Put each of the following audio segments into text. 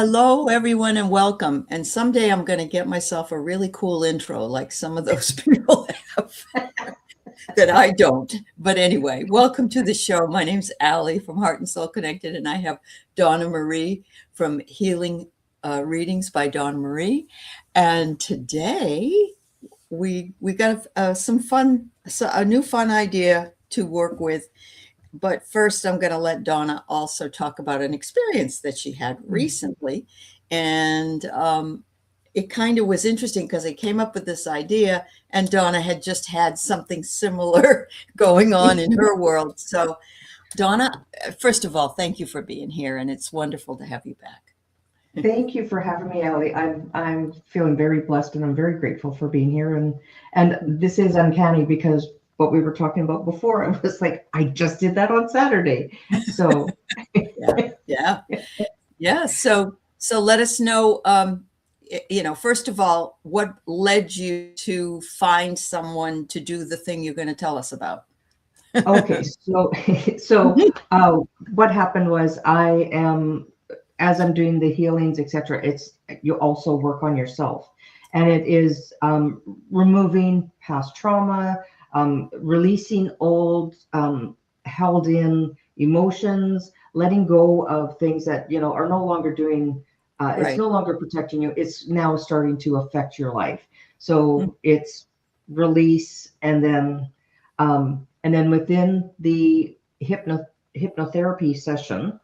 Hello, everyone, and welcome. And someday I'm going to get myself a really cool intro like some of those people have that I don't. But anyway, welcome to the show. My name's Aley from Heart and Soul Connected, and I have Donna Marie from Healing Readings by Donna Marie. And today we got a new fun idea to work with. But first, I'm going to let Donna also talk about an experience that she had recently. And it kind of was interesting because I came up with this idea, and Donna had just had something similar going on in her world. So, Donna, first of all, thank you for being here, and it's wonderful to have you back. Thank you for having me, Aley. I'm feeling very blessed, and I'm very grateful for being here. And this is uncanny because what we were talking about before, I was like, I just did that on Saturday. So yeah. So let us know. First of all, what led you to find someone to do the thing you're going to tell us about? Okay, so what happened was as I'm doing the healings, etc. You also work on yourself, and it is removing past trauma. Releasing old held in emotions, letting go of things that are no longer doing it's no longer protecting you. It's now starting to affect your life. So it's release, and then within the hypnotherapy session,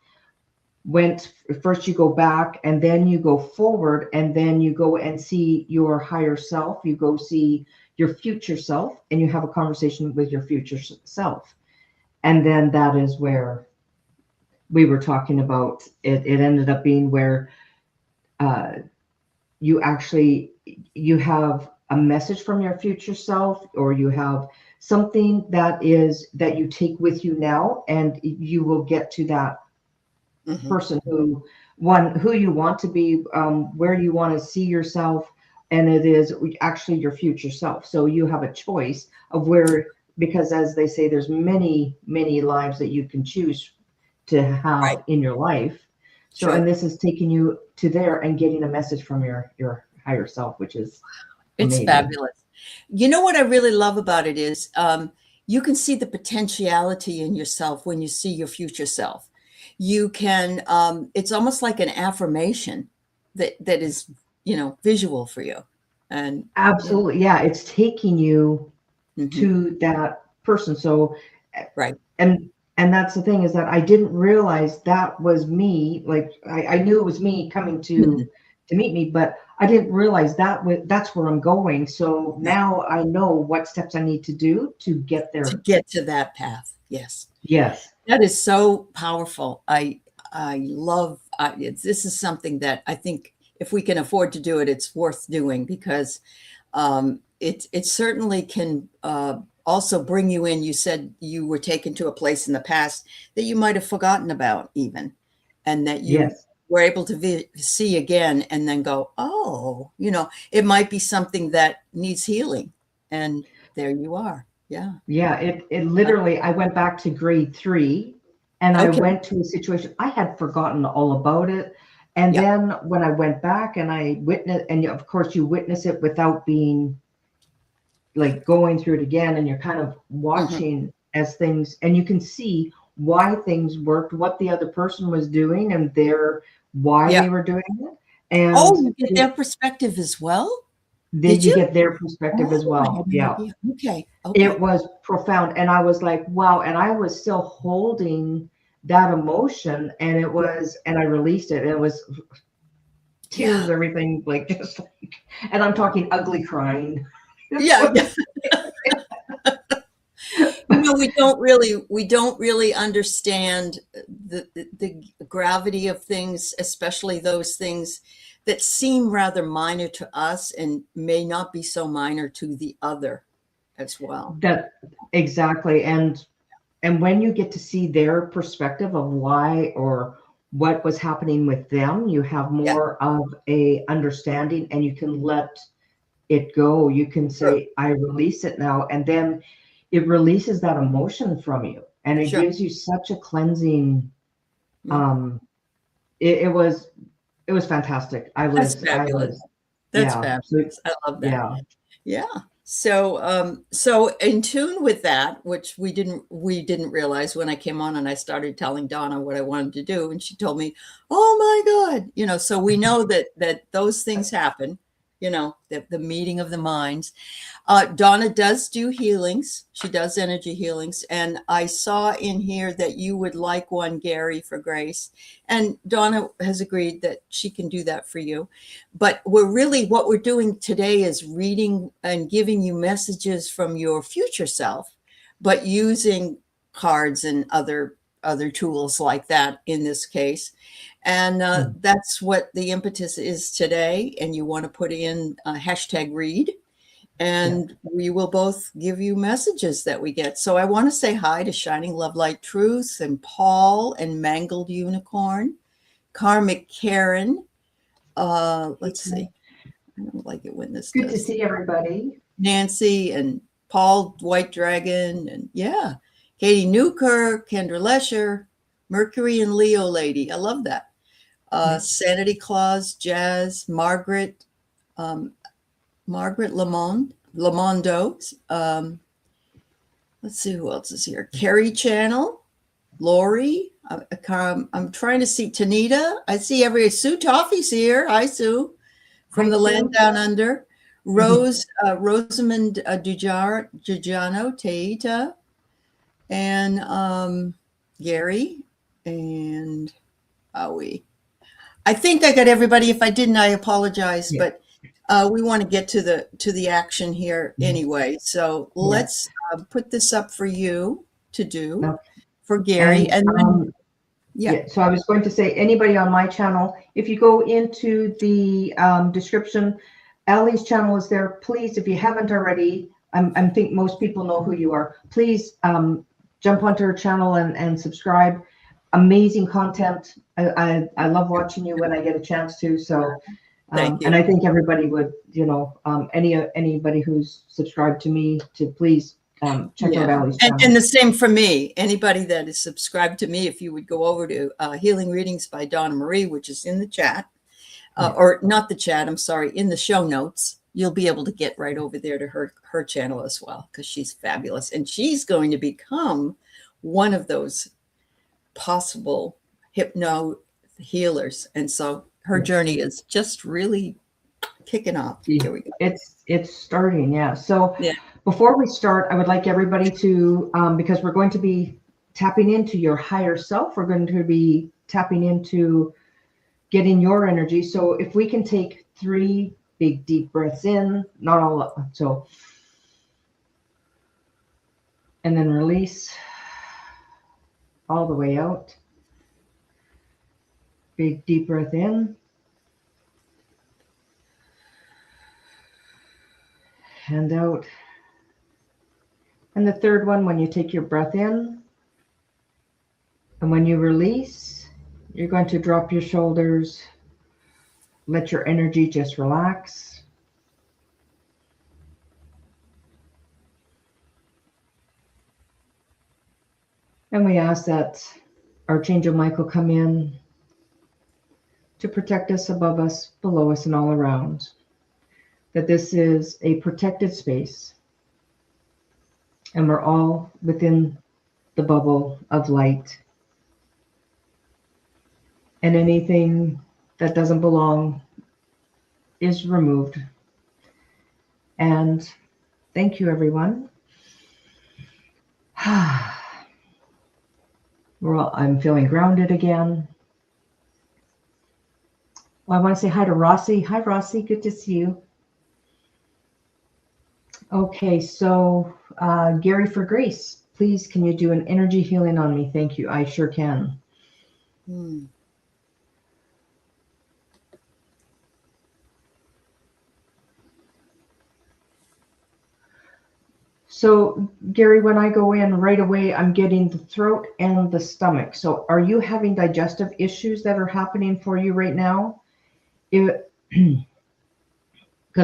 first you go back, and then you go forward, and then you go and see your higher self. You go see your future self, and you have a conversation with your future self. And then that is where we were talking about it. It ended up being where you have a message from your future self, or you have something that you take with you now, and you will get to that person who you want to be, where you want to see yourself. And it is actually your future self. So you have a choice of where, because as they say, there's many, many lives that you can choose to have in your life. So, and this is taking you to there and getting a message from your higher self, which is amazing. It's fabulous. You know what I really love about it is you can see the potentiality in yourself when you see your future self. You can, it's almost like an affirmation that is, visual for you. And absolutely. Yeah. It's taking you to that person. So, And that's the thing, is that I didn't realize that was me. Like I knew it was me coming to meet me, but I didn't realize that's where I'm going. So now I know what steps I need to do to get there. To get to that path. Yes. Yes. That is so powerful. I love this is something that I think if we can afford to do it, it's worth doing, because it certainly can also bring you in. You said you were taken to a place in the past that you might have forgotten about even, and that you were able to see again, and then go, oh, it might be something that needs healing. And there you are. Yeah. Yeah. It literally, I went back to grade 3, and I went to a situation. I had forgotten all about it. And then when I went back and I witnessed, and of course you witness it without being like going through it again, and you're kind of watching as things, and you can see why things worked, what the other person was doing, and why they were doing it. And you get their perspective as well? Did you get their perspective as well? Yeah. Okay. It was profound. And I was like, wow. And I was still holding that emotion, and and I released it. And it was tears, everything, and I'm talking ugly crying. Yeah. We don't really understand the gravity of things, especially those things that seem rather minor to us and may not be so minor to the other as well. That exactly. And when you get to see their perspective of why or what was happening with them, you have more of a understanding, and you can let it go. You can say, I release it now. And then it releases that emotion from you, and it gives you such a cleansing. It was it was fantastic. That's fabulous. That's Yeah. So, fabulous. I love that. yeah. Yeah. So in tune with that, which we didn't realize when I came on and I started telling Donna what I wanted to do, and she told me, "Oh my God," So we know that those things happen. The meeting of the minds. Donna does do healings. She does energy healings. And I saw in here that you would like one, Gary, for Grace. And Donna has agreed that she can do that for you. But what we're doing today is reading and giving you messages from your future self, but using cards and other tools like that in this case. And that's what the impetus is today. And you want to put in #read. And we will both give you messages that we get. So I want to say hi to Shining Love Light Truth and Paul and Mangled Unicorn, Karmic Karen. Let's see. I don't like it when this Good to see everybody. Nancy and Paul White Dragon, and Katie Newkirk, Kendra Lesher, Mercury and Leo Lady. I love that. Sanity Claus, Jazz, Margaret Lamondo. Let's see who else is here. Carrie Channel, Lori. I'm trying to see Tanita. I see Sue Toffee's here. Hi, Sue, from the land down under. Rosamond Dujano, Teita, and Gary, and Aoi. I think I got everybody. If I didn't, I apologize. But we want to get to the action here anyway. So let's put this up for you to do for Gary. And then, so I was going to say, anybody on my channel, if you go into the description, Aley's channel is there. Please, if you haven't already, I think most people know who you are. Please jump onto her channel and subscribe. Amazing content. I love watching you when I get a chance to. So. Thank you. And I think everybody would, anybody who's subscribed to me to please check out Aley's channel. And the same for me. Anybody that is subscribed to me, if you would go over to Healing Readings by Donna Marie, which is in the chat, or not the chat, I'm sorry, in the show notes, you'll be able to get right over there to her channel as well, because she's fabulous. And she's going to become one of those possible hypno healers. And so her journey is just really kicking off. Here we go. It's starting, yeah. So before we start, I would like everybody to, because we're going to be tapping into your higher self, we're going to be tapping into getting your energy. So if we can take 3 big deep breaths in, not all up, so, and then release all the way out. Big deep breath in. Hand out. And the third one, when you take your breath in, and when you release, you're going to drop your shoulders. Let your energy just relax. And we ask that Archangel Michael come in to protect us, above us, below us, and all around. That this is a protected space, and we're all within the bubble of light. And anything that doesn't belong is removed. And thank you, everyone. I'm feeling grounded again. Well, I want to say hi to Rossi. Hi, Rossi. Good to see you. Okay, so Gary for Grace, please, can you do an energy healing on me? Thank you. I sure can. So, Gary, when I go in right away, I'm getting the throat and the stomach. So are you having digestive issues that are happening for you right now? Because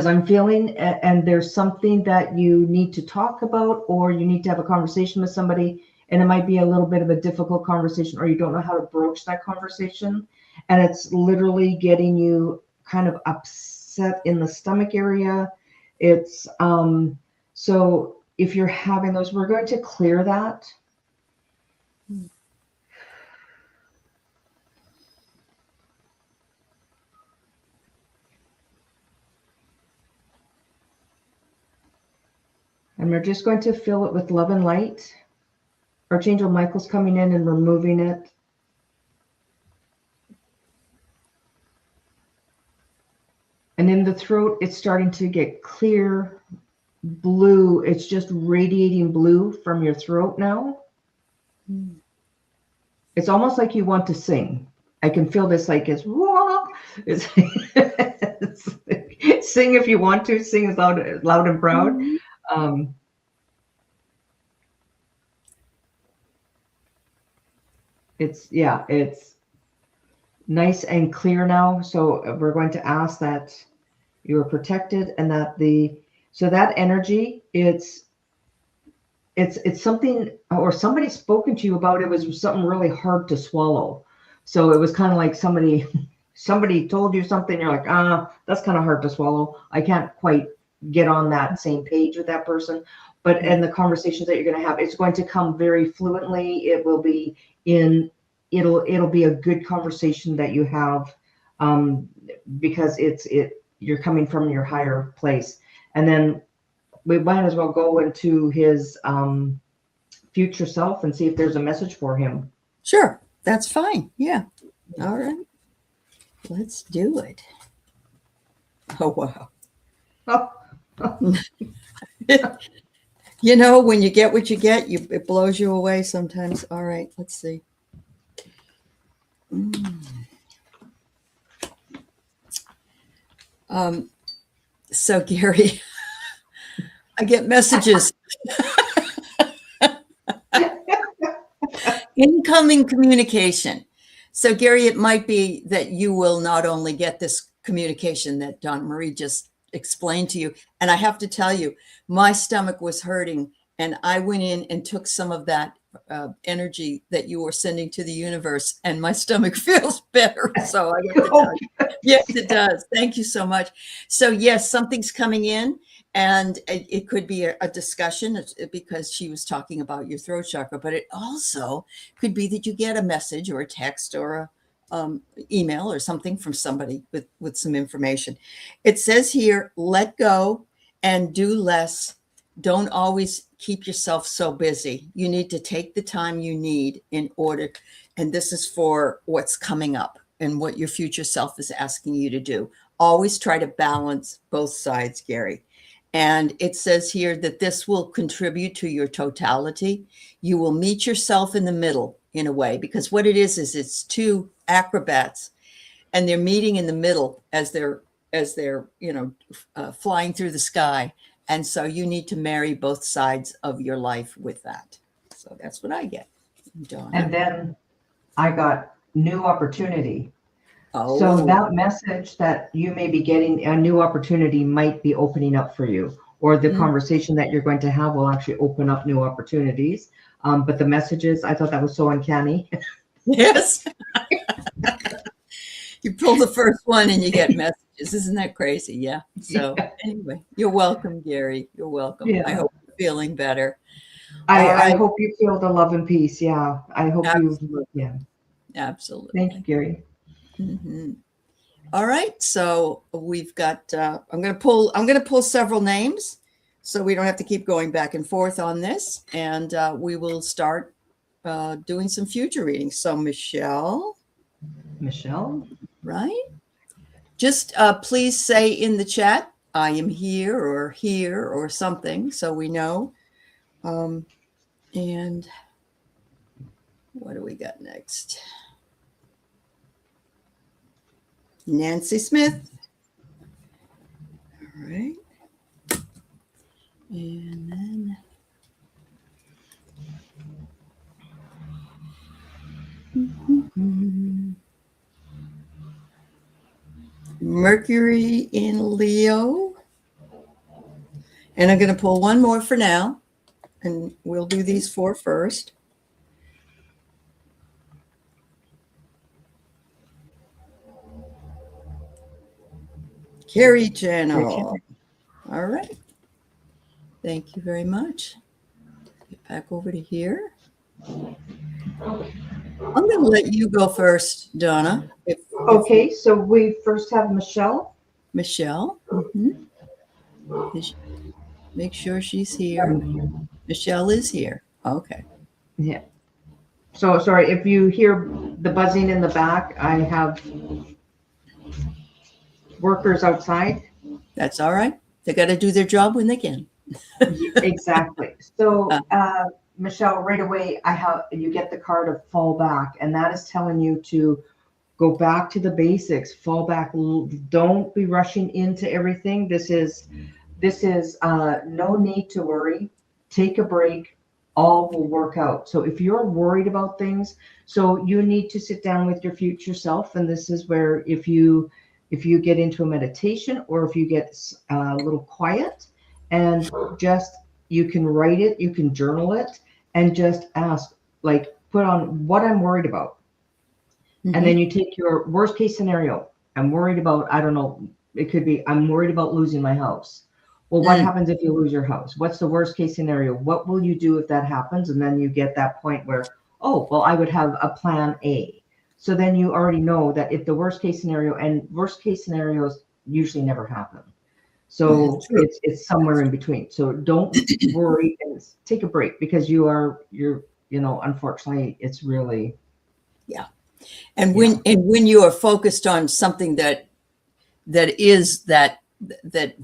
I'm feeling, and there's something that you need to talk about, or you need to have a conversation with somebody, and it might be a little bit of a difficult conversation, or you don't know how to broach that conversation. and it's literally getting you kind of upset in the stomach area. It's so if you're having those, we're going to clear that. And we're just going to fill it with love and light. Archangel Michael's coming in and removing it. And in the throat, it's starting to get clear blue. It's just radiating blue from your throat now. It's almost like you want to sing. I can feel this like it's raw. It's sing if you want to. Sing as loud and proud. It's nice and clear now. So we're going to ask that you are protected and that so that energy, it's something, or somebody spoken to you about, it was something really hard to swallow. So it was kind of like somebody told you something, you're like, that's kind of hard to swallow. I can't quite get on that same page with that person. But in the conversations that you're going to have, it's going to come very fluently. It will be it'll be a good conversation that you have, because you're coming from your higher place. And then we might as well go into his future self and see if there's a message for him. Sure, that's fine. Yeah. All right. Let's do it. Oh, wow. Oh. You know, when you get what you get, it blows you away sometimes. All right, let's see. So Gary, I get messages. Incoming communication. So Gary, it might be that you will not only get this communication that Donna Marie just explained to you, and I have to tell you, my stomach was hurting, and I went in and took some of that energy that you were sending to the universe, and my stomach feels better. So I have to tell you, yes, it does. Thank you so much. So yes, something's coming in, and it could be a discussion, because she was talking about your throat chakra, but it also could be that you get a message or a text or a email or something from somebody with some information. It says here, let go and do less. Don't always keep yourself so busy. You need to take the time you need in order, and this is for what's coming up and what your future self is asking you to do. Always try to balance both sides, Gary. And it says here that this will contribute to your totality. You will meet yourself in the middle in a way, because what it is it's two acrobats, and they're meeting in the middle as they're flying through the sky. And so you need to marry both sides of your life with that. So that's what I get. Donna. And then I got new opportunity. Oh. So that message that you may be getting, a new opportunity might be opening up for you, or the conversation that you're going to have will actually open up new opportunities. But the messages, I thought that was so uncanny. Yes. You pull the first one and you get messages. Isn't that crazy? Yeah. So anyway, you're welcome, Gary. You're welcome. Yeah. I hope you're feeling better. I hope you feel the love and peace. Yeah. I hope Absolutely. Yeah. Absolutely. Thank you, Gary. Mm-hmm. All right. So we've got, I'm going to pull several names so we don't have to keep going back and forth on this. And we will start doing some future readings. So Michelle. Right. Just please say in the chat, I am here or something, so we know. And what do we got next? Nancy Smith. All right. And then Mercury in Leo. And I'm going to pull one more for now, and we'll do these four first. Carrie channel. All right. Thank you very much. Get back over to here. I'm going to let you go first, Donna. Okay, so we first have Michelle. Michelle. Make sure she's here. Michelle is here. Okay. Yeah. So sorry if you hear the buzzing in the back. I have workers outside. That's all right. They got to do their job when they can. Exactly. So Michelle, right away, you get the card of fall back, and that is telling you to go back to the basics, fall back. Don't be rushing into everything. This is no need to worry. Take a break. All will work out. So if you're worried about things, so you need to sit down with your future self. And this is where if you get into a meditation, or if you get a little quiet, and just, you can write it, you can journal it, and just ask, like, put on what I'm worried about. And then you take your worst case scenario. I'm worried about, I don't know, it could be, I'm worried about losing my house. Well, what happens if you lose your house? What's the worst case scenario? What will you do if that happens? And then you get that point where, oh, well, I would have a plan A. So then you already know that if the worst case scenario, and worst case scenarios usually never happen. So it's somewhere in between. So don't worry and take a break, because you're, unfortunately, it's really. Yeah. And when you are focused on something that is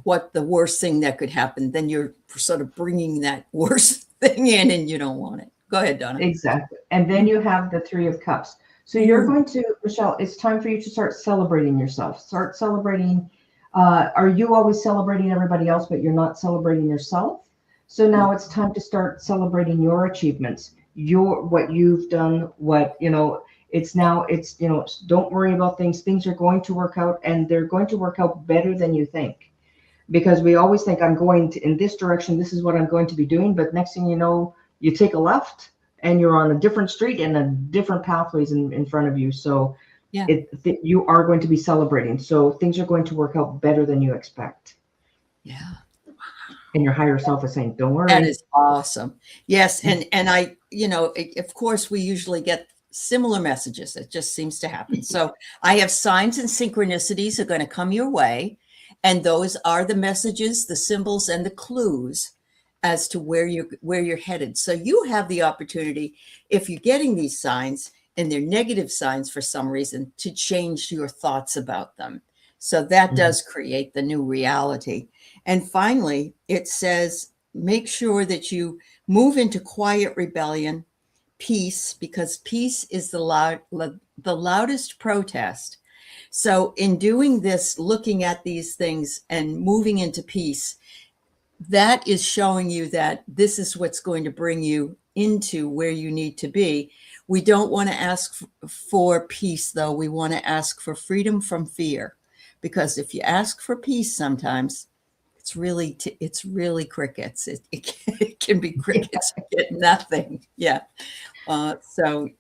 what the worst thing that could happen, then you're sort of bringing that worst thing in, and you don't want it. Go ahead, Donna. Exactly. And then you have the 3 of Cups. So you're going to, Michelle, it's time for you to start celebrating yourself. Start celebrating. Are you always celebrating everybody else, but you're not celebrating yourself? So now it's time to start celebrating your achievements, what you've done, don't worry about things. Things are going to work out, and they're going to work out better than you think. Because we always think, I'm going in this direction, this is what I'm going to be doing. But next thing you know, you take a left and you're on a different street and a different pathways in front of you. So you are going to be celebrating. So things are going to work out better than you expect. Yeah. And your higher self is saying, don't worry. That is awesome. Yes. And I, of course, we usually get similar messages. It just seems to happen. So I have signs and synchronicities are going to come your way. And those are the messages, the symbols, and the clues as to where you're headed. So you have the opportunity, if you're getting these signs and they're negative signs for some reason, to change your thoughts about them. So that does create the new reality. And finally, it says, make sure that you move into quiet rebellion, peace, because peace is the loudest protest. So in doing this, looking at these things and moving into peace, that is showing you that this is what's going to bring you into where you need to be. We don't want to ask for peace, though. We want to ask for freedom from fear, because if you ask for peace, sometimes it's really crickets. It can be crickets. You get nothing. Yeah. So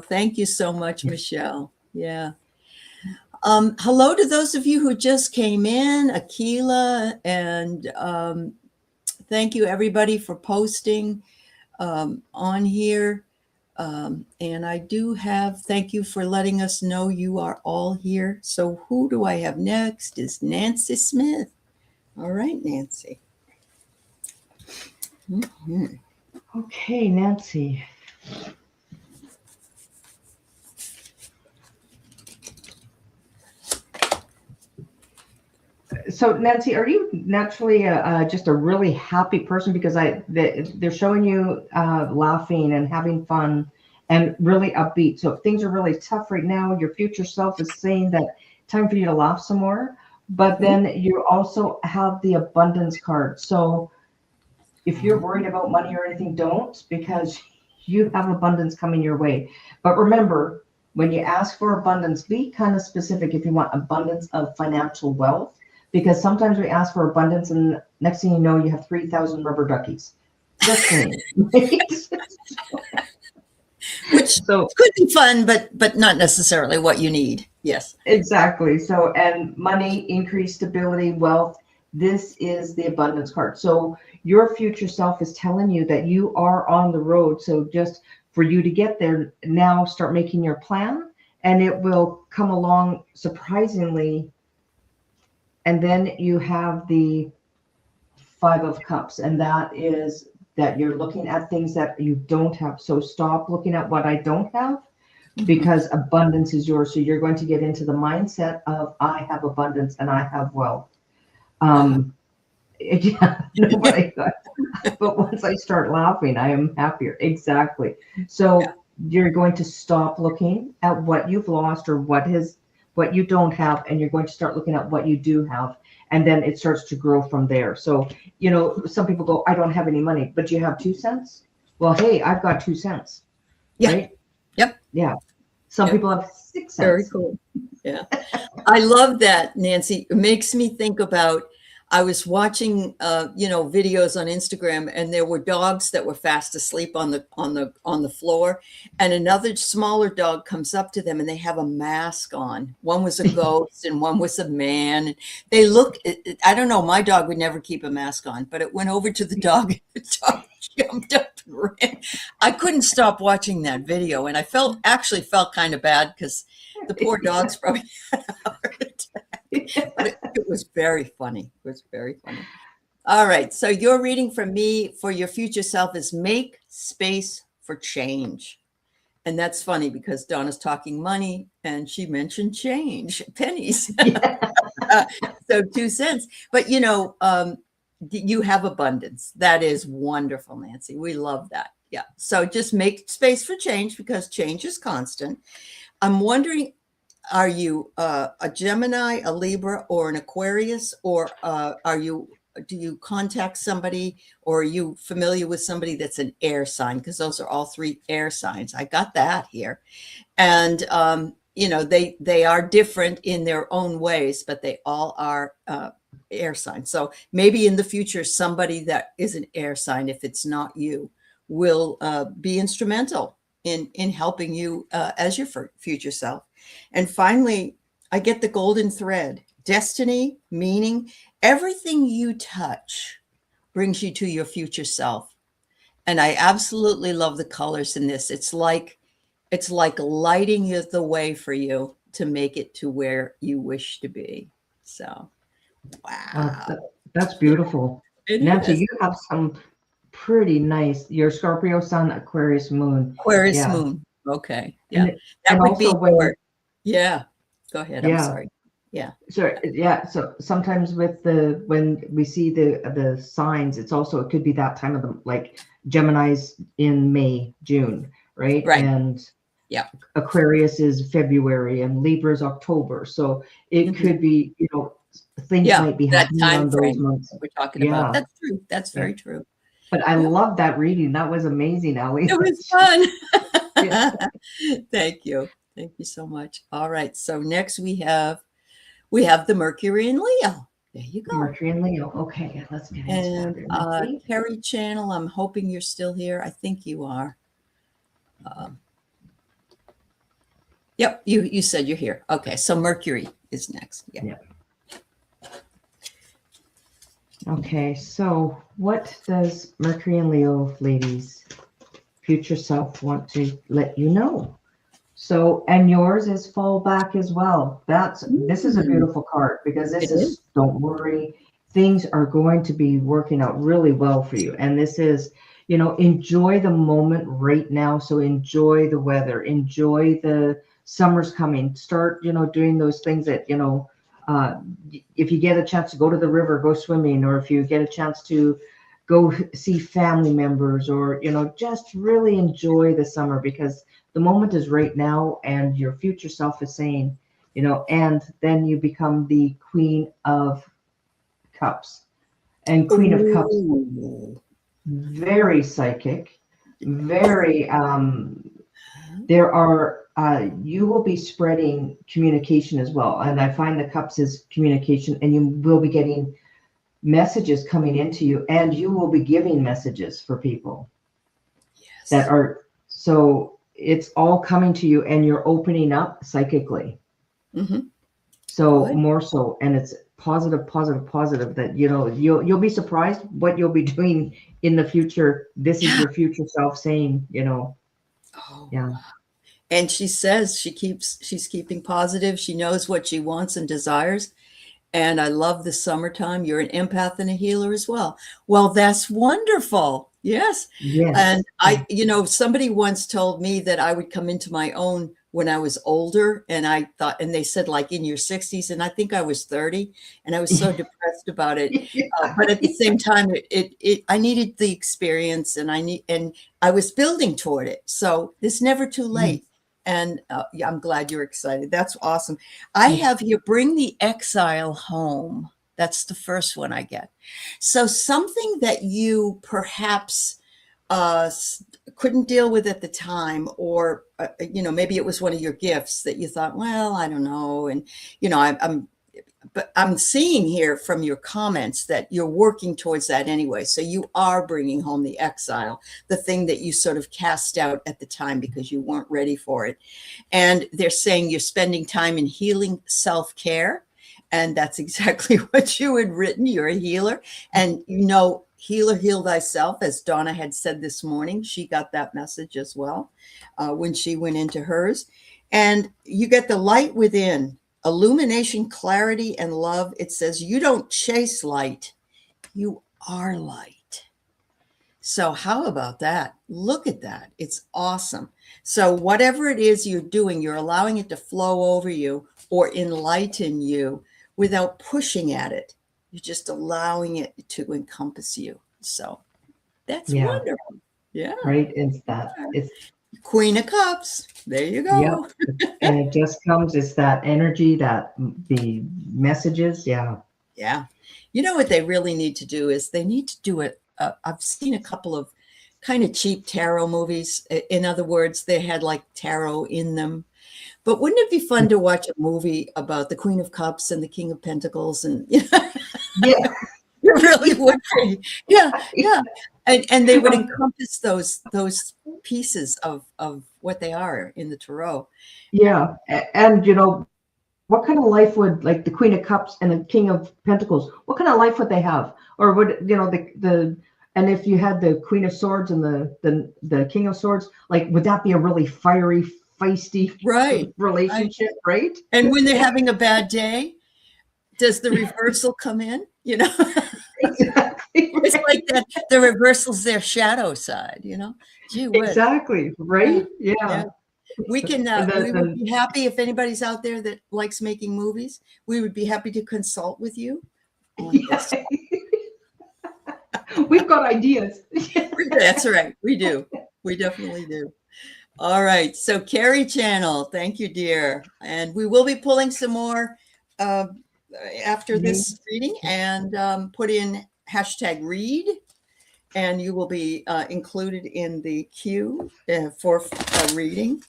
thank you so much, Michelle. Yeah. Hello to those of you who just came in, Akila, and thank you everybody for posting on here. And I do thank you for letting us know you are all here. So who do I have next? Is Nancy Smith. All right, Nancy. Okay, Nancy. So Nancy, are you naturally just a really happy person? Because they're showing you laughing and having fun and really upbeat. So if things are really tough right now, your future self is saying that time for you to laugh some more. But then you also have the abundance card. So if you're worried about money or anything, don't, because you have abundance coming your way. But remember, when you ask for abundance, be kind of specific if you want abundance of financial wealth. Because sometimes we ask for abundance, and next thing you know, you have 3,000 rubber duckies. Just saying. Which which So could be fun, but not necessarily what you need. Yes. exactly. So, and money, increased stability, wealth. This is the abundance card. So your future self is telling you that you are on the road. So just for you to get there now, start making your plan, and it will come along surprisingly. And then you have the Five of Cups, and that is that you're looking at things that you don't have. So stop looking at what I don't have, because abundance is yours. So you're going to get into the mindset of I have abundance and I have wealth. Yeah, nobody got. But once I start laughing, I am happier. Exactly. So Yeah. you're going to stop looking at what you've lost or what you don't have, and you're going to start looking at what you do have, and then it starts to grow from there. So, some people go, I don't have any money, but you have 2 cents. Well, hey, I've got 2 cents. Yeah. Right? Yep. Yeah. Some Yep. people have 6 cents. Very cool. Yeah. I love that, Nancy. It makes me think about, I was watching, videos on Instagram, and there were dogs that were fast asleep on the floor, and another smaller dog comes up to them, and they have a mask on. One was a ghost, and one was a man. They look. I don't know. My dog would never keep a mask on, but it went over to the dog. And the dog jumped up and ran. I couldn't stop watching that video, and I actually felt kind of bad because the poor dog's probably had a heart attack. But it was very funny. It was very funny. All right. So your reading from me for your future self is make space for change. And that's funny because Donna's talking money and she mentioned change, pennies. Yeah. So 2 cents. But, you have abundance. That is wonderful, Nancy. We love that. Yeah. So just make space for change because change is constant. I'm wondering, are you a Gemini, a Libra, or an Aquarius, or do you contact somebody, or are you familiar with somebody that's an air sign? Because those are all 3 air signs. I got that here. And, they are different in their own ways, but they all are air signs. So maybe in the future, somebody that is an air sign, if it's not you, will be instrumental in helping you as your future self. And finally, I get the golden thread, destiny, meaning. Everything you touch brings you to your future self. And I absolutely love the colors in this. It's like lighting the way for you to make it to where you wish to be. So, wow. That's beautiful. It Nancy, is. you have some pretty nice, your Scorpio sun, Aquarius moon. Aquarius Yeah. moon. Okay. Yeah. And, That and would be also when, your, yeah. Go ahead. I'm yeah. sorry. Yeah. So yeah, so sometimes when we see the signs, it could be that time of the, like Gemini's in May, June, right? Right. And yeah, Aquarius is February and Libra's October. So it could be, things might be that happening time on frame those months. we're talking about. That's true. That's very true. But I love that reading. That was amazing, Aley. It was fun. Thank you. Thank you so much. All right. So next we have the Mercury in Leo. There you go. Mercury and Leo. Okay, let's get into that. And Terry Channel, I'm hoping you're still here. I think you are. Yep, you said you're here. Okay, so Mercury is next. Yeah. Okay, so what does Mercury and Leo, ladies, future self want to let you know? So, and yours is fall back as well. This is a beautiful card because this is don't worry, things are going to be working out really well for you. And this is, enjoy the moment right now. So enjoy the weather, enjoy the summer's coming, start, doing those things that, if you get a chance to go to the river, go swimming, or if you get a chance to go see family members, or, just really enjoy the summer because the moment is right now, and your future self is saying, and then you become the Queen of Cups. And Queen of Cups, very psychic, very, you will be spreading communication as well. And I find the Cups is communication, and you will be getting messages coming into you, and you will be giving messages for people that are, so it's all coming to you, and you're opening up psychically. Mm-hmm. So Good. more so, and it's positive, positive, positive, that, you know, you'll be surprised what you'll be doing in the future. This is Yeah. your future self saying, you know, Oh. yeah. And she says she's keeping positive. She knows what she wants and desires. And I love the summertime. You're an empath and a healer as well. Well, that's wonderful. Yes. Yes. And somebody once told me that I would come into my own when I was older. And I thought, and they said, like, in your 60s. And I think I was 30. And I was so depressed about it. But at the same time, I needed the experience, and I was building toward it. So it's never too late. And yeah, I'm glad you're excited. That's awesome. I have here, bring the exile home. That's the first one I get. So something that you perhaps couldn't deal with at the time, or, maybe it was one of your gifts that you thought, well, I don't know. And, but I'm seeing here from your comments that you're working towards that anyway. So you are bringing home the exile, the thing that you sort of cast out at the time because you weren't ready for it. And they're saying you're spending time in healing self-care. And that's exactly what you had written. You're a healer. And, healer, heal thyself, as Donna had said this morning. She got that message as well when she went into hers. And you get the light within. Illumination, clarity, and love. It says you don't chase light, you are light. So how about that? Look at that. It's awesome. So whatever it is you're doing, you're allowing it to flow over you or enlighten you without pushing at it. You're just allowing it to encompass you. So that's wonderful. Yeah. Right. It's Queen of Cups. There you go. Yeah. And it just comes, it's that energy, that the messages. Yeah. Yeah. You know what they really need to do is they need to do it. I've seen a couple of kind of cheap tarot movies. In other words, they had like tarot in them. But wouldn't it be fun to watch a movie about the Queen of Cups and the King of Pentacles? And Yeah. It really would be. Yeah. Yeah. And they would encompass those pieces of what they are in the tarot. Yeah. And, what kind of life would, like, the Queen of Cups and the King of Pentacles, what kind of life would they have? Or would, and if you had the Queen of Swords and the King of Swords, like, would that be a really fiery, feisty relationship, right? And when they're having a bad day, does the reversal come in? Exactly. It's like that. The reversal's their shadow side, Gee whiz. Exactly. Right. Yeah. We can, we would be happy if anybody's out there that likes making movies. We would be happy to consult with you. Yes. We've got ideas. That's right. We do. We definitely do. All right. So Carrie Channel, thank you, dear. And we will be pulling some more after this reading, and put in #read. And you will be included in the queue for a reading.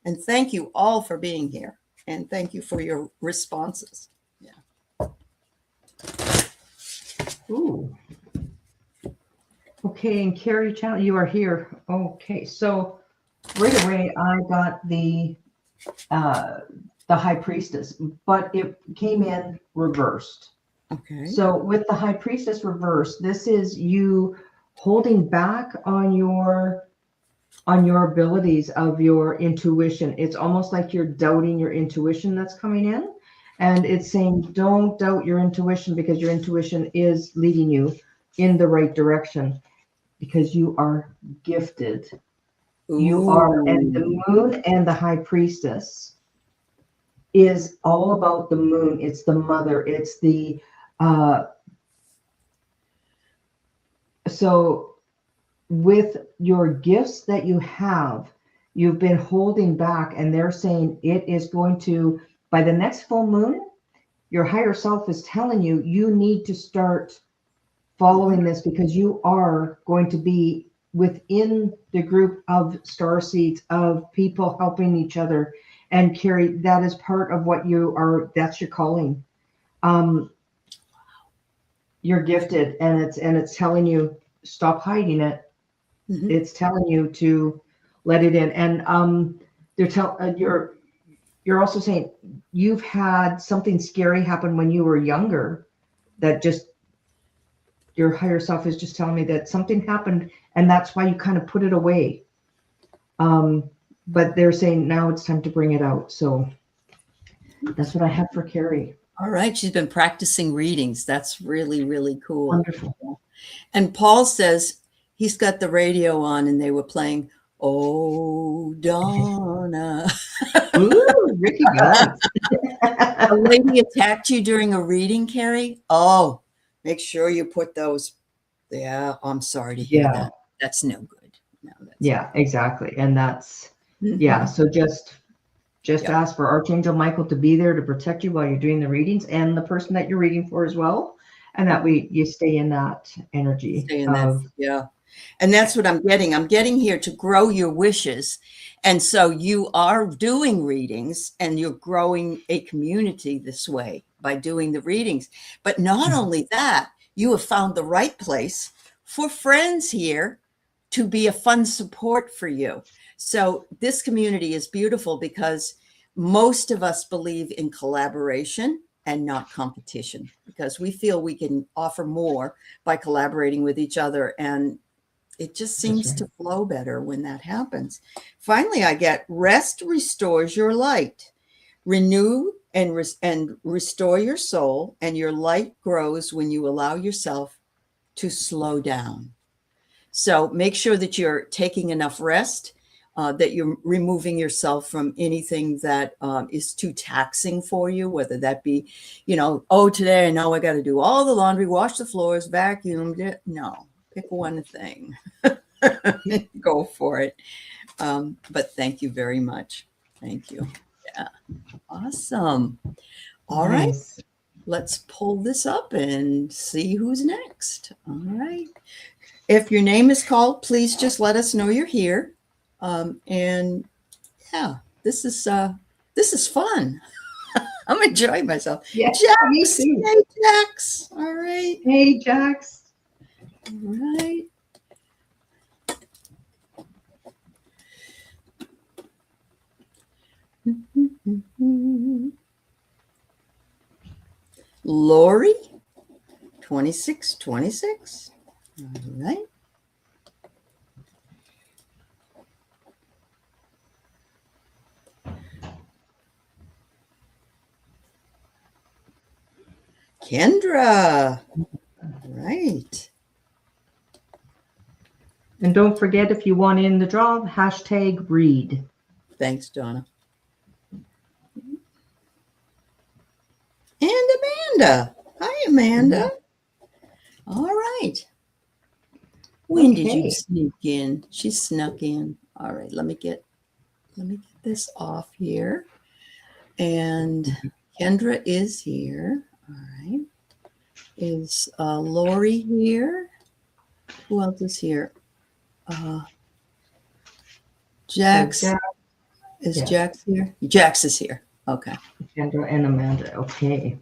And thank you all for being here. And thank you for your responses. Yeah. Ooh. Okay, and Carrie Channel, you are here. Okay, so right away I got the High Priestess, but it came in reversed. Okay. So with the High Priestess reversed, this is you holding back on your abilities of your intuition. It's almost like you're doubting your intuition that's coming in. And it's saying, don't doubt your intuition, because your intuition is leading you in the right direction, because you are gifted. Ooh. You are, and the moon and the High Priestess is all about the moon. It's the mother. It's the, so with your gifts that you have, you've been holding back, and they're saying it is going to, by the next full moon, your higher self is telling you, you need to start following this, because you are going to be within the group of star seeds, of people helping each other. And Carrie, that is part of what you are, that's your calling. You're gifted, and it's telling you, stop hiding it. Mm-hmm. It's telling you to let it in. And you're also saying you've had something scary happen when you were younger, that just your higher self is just telling me that something happened and that's why you kind of put it away. But they're saying now it's time to bring it out. So that's what I have for Carrie. All right. She's been practicing readings. That's really, really cool. Wonderful. And Paul says he's got the radio on and they were playing, "Oh, Donna." Ooh, Ricky got A lady attacked you during a reading, Carrie? Oh, make sure you put those. Yeah, I'm sorry to hear that. That's no good. No, that's exactly. And that's, so just ask for Archangel Michael to be there to protect you while you're doing the readings, and the person that you're reading for as well. And that you stay in that energy. And that's what I'm getting. I'm getting here to grow your wishes. And so you are doing readings and you're growing a community this way by doing the readings. But not only that, you have found the right place for friends here to be a fun support for you. So this community is beautiful because most of us believe in collaboration and not competition, because we feel we can offer more by collaborating with each other. And it just seems to flow better when that happens. Finally, I get rest restores your light. Renew and restore your soul, and your light grows when you allow yourself to slow down. So make sure that you're taking enough rest, that you're removing yourself from anything that is too taxing for you, whether that be, today I know I got to do all the laundry, wash the floors, vacuum. No, pick one thing. Go for it. But thank you very much. Thank you. Yeah. Awesome. All right. Let's pull this up and see who's next. All right. If your name is called, please just let us know you're here. And yeah, this is fun. I'm enjoying myself. Yeah, Jax, hey Jax. All right. Hey Jax. All right. Lori, 2626. All right. Kendra. All right. And don't forget, if you want in the draw, #read. Thanks, Donna. And Amanda. Hi, Amanda. All right. When did you sneak in? She snuck in. All right, let me get this off here. And Kendra is here. All right. Is Lori here? Who else is here? Jax. Is Jax here? Jax is here. Okay. Kendra and Amanda. Okay.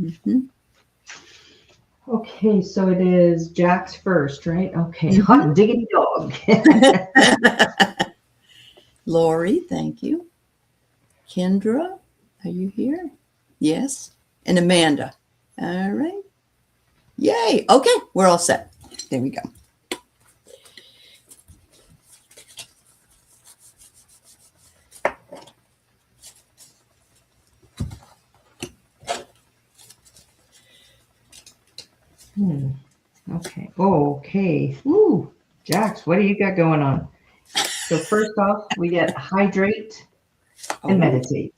Mm-hmm. Okay, so it is Jax first, right? Okay. Hot diggity dog. Lori, thank you. Kendra, are you here? Yes. And Amanda. All right. Yay. Okay, we're all set. There we go. Okay. Okay. Ooh, Jax, what do you got going on? So first off, we get hydrate and meditate.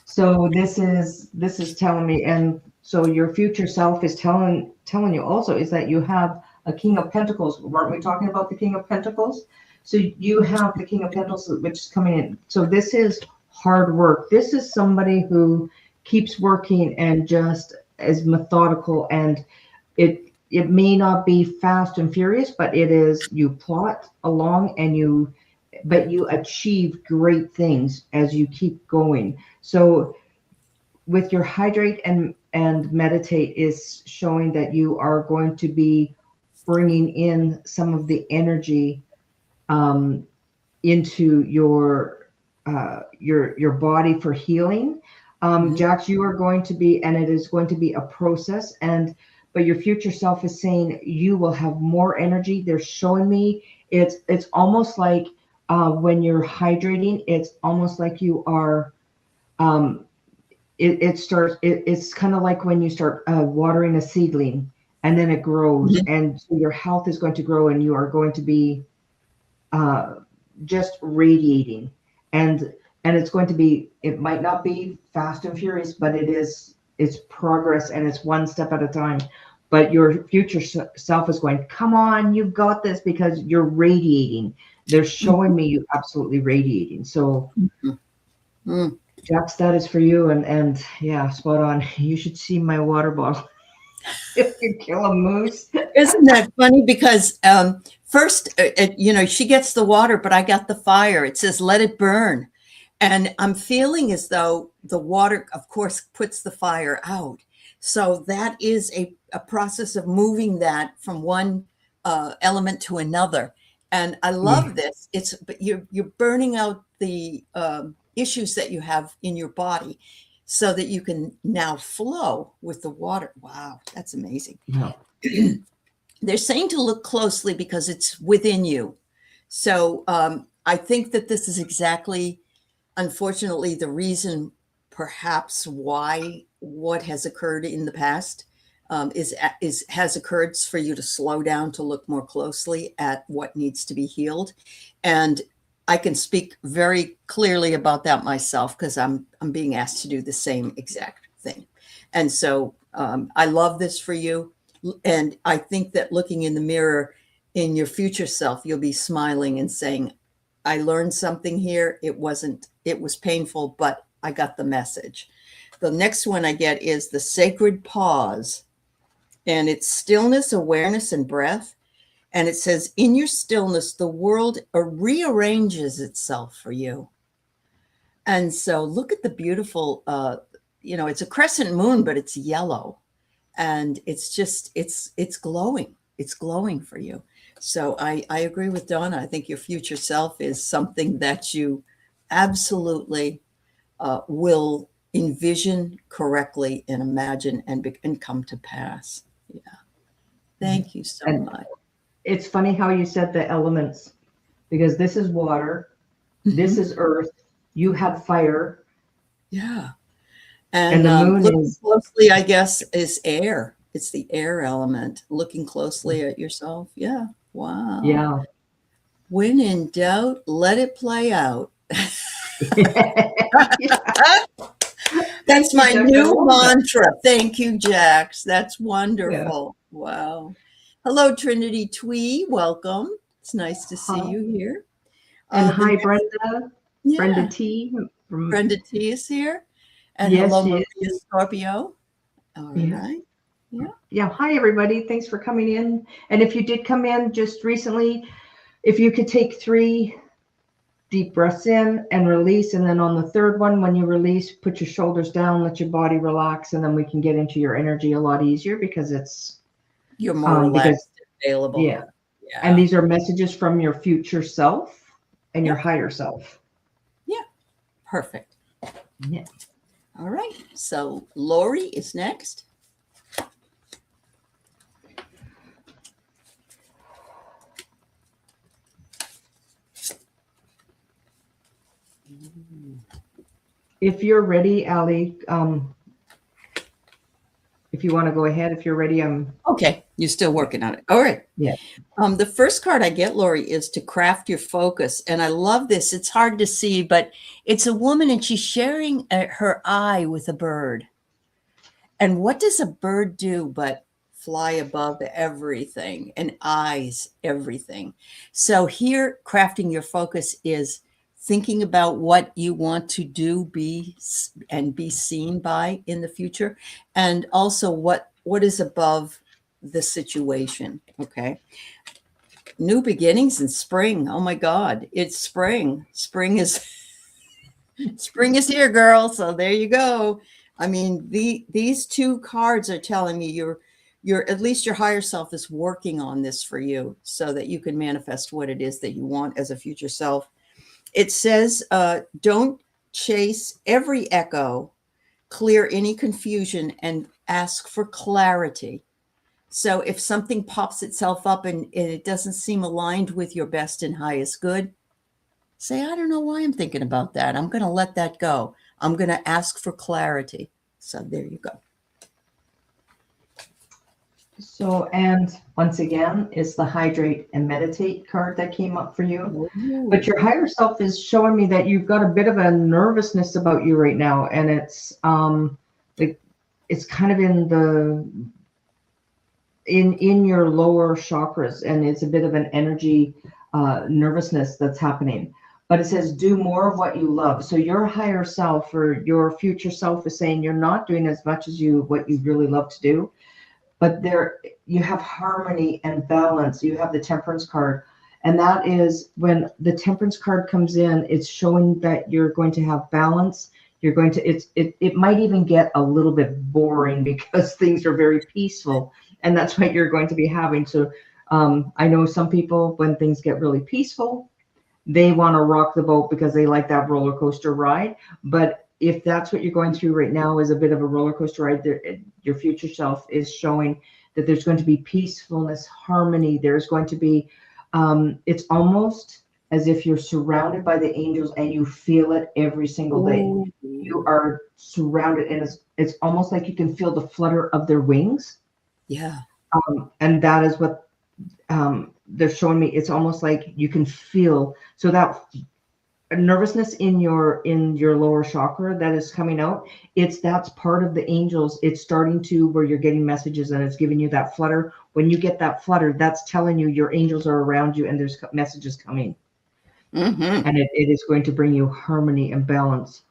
So this is telling me, and so your future self is telling you also is that you have a King of Pentacles. Weren't we talking about the King of Pentacles? So you have the King of Pentacles, which is coming in. So this is hard work. This is somebody who keeps working and just is methodical, and it may not be fast and furious, but it is, you plot along and but you achieve great things as you keep going. So with your hydrate and meditate is showing that you are going to be bringing in some of the energy into your body for healing. Jax, you are going to be, and it is going to be a process, but your future self is saying you will have more energy. They're showing me it's almost like when you're hydrating, it's almost like you are it's kind of like when you start watering a seedling, and then it grows, and so your health is going to grow, and you are going to be just radiating, and it's going to be, it might not be fast and furious, but it's progress, and it's one step at a time. But your future self is going, come on, you've got this, because you're radiating. They're showing me you absolutely radiating. So Jax, that is for you. And yeah, spot on. You should see my water bottle. It could kill a moose. Isn't that funny? Because first, she gets the water, but I got the fire. It says, let it burn. And I'm feeling as though the water, of course, puts the fire out. So that is a process of moving that from one element to another. And I love this. But you're burning out the issues that you have in your body, so that you can now flow with the water. Wow, that's amazing. Yeah. They're saying to look closely because it's within you. So I think that this is exactly, unfortunately, the reason perhaps why what has occurred in the past has occurred for you to slow down, to look more closely at what needs to be healed. And I can speak very clearly about that myself, because I'm being asked to do the same exact thing. And so I love this for you. And I think that looking in the mirror in your future self, you'll be smiling and saying, I learned something here. It was painful, but I got the message. The next one I get is the sacred pause. And it's stillness, awareness, and breath. And it says, in your stillness, the world rearranges itself for you. And so look at the beautiful, it's a crescent moon, but it's yellow. And it's just, it's glowing. It's glowing for you. So I agree with Donna. I think your future self is something that you absolutely will envision correctly and imagine and come to pass. Yeah. Thank you so much. It's funny how you said the elements, because this is water, this is earth, you have fire. Yeah. And the moon looking is closely, I guess, is air. It's the air element. Looking closely at yourself. Yeah. Wow. Yeah. When in doubt, let it play out. That's my new mantra. Thank you, Jax. That's wonderful. Yeah. Wow. Hello, Trinity Twee. Welcome. It's nice to see you here. And hi, Brenda. Yeah. Brenda T. Brenda T is here. And hello, Maria Scorpio. All right. Yeah. Yeah. Hi, everybody. Thanks for coming in. And if you did come in just recently, if you could take 3 deep breaths in and release. And then on the third one, when you release, put your shoulders down, let your body relax. And then we can get into your energy a lot easier, because you're more relaxed, available. Yeah. And these are messages from your future self and your higher self. Yeah. Perfect. Yeah. All right. So Lori is next. If you're ready, Aley, if you want to go ahead, if you're ready, I'm okay. You're still working on it. All right. Yeah. The first card I get, Lori, is to craft your focus. And I love this. It's hard to see, but it's a woman and she's sharing her eye with a bird. And what does a bird do but fly above everything and eyes everything? So here, crafting your focus is thinking about what you want to do, be seen by in the future, and also what is above the situation. Okay. New beginnings in spring. Oh my God, it's spring. Spring is here, girl. So there you go. I mean, these 2 cards are telling me at least your higher self is working on this for you so that you can manifest what it is that you want as a future self. It says, don't chase every echo, clear any confusion, and ask for clarity. So if something pops itself up and it doesn't seem aligned with your best and highest good, say, I don't know why I'm thinking about that. I'm going to let that go. I'm going to ask for clarity. So there you go. So, and once again, it's the hydrate and meditate card that came up for you. Ooh. But your higher self is showing me that you've got a bit of a nervousness about you right now. And it's like it's kind of in your lower chakras, and it's a bit of an energy nervousness that's happening. But it says do more of what you love. So your higher self or your future self is saying you're not doing as much as what you really love to do. But there you have harmony and balance. You have the temperance card. And that is when the temperance card comes in, it's showing that you're going to have balance. You're going to, it might even get a little bit boring because things are very peaceful. And that's what you're going to be having. So I know some people, when things get really peaceful, they want to rock the boat because they like that roller coaster ride. But if that's what you're going through right now is a bit of a roller coaster ride, your future self is showing that there's going to be peacefulness, harmony. There's going to be, it's almost as if you're surrounded by the angels and you feel it every single day. Ooh. You are surrounded, and it's almost like you can feel the flutter of their wings. Yeah. And that is what they're showing me. It's almost like you can feel, so that nervousness in your lower chakra that is coming out, that's part of the angels. It's starting to where you're getting messages and it's giving you that flutter. When you get that flutter, that's telling you your angels are around you and there's messages coming. Mm-hmm. And it is going to bring you harmony and balance.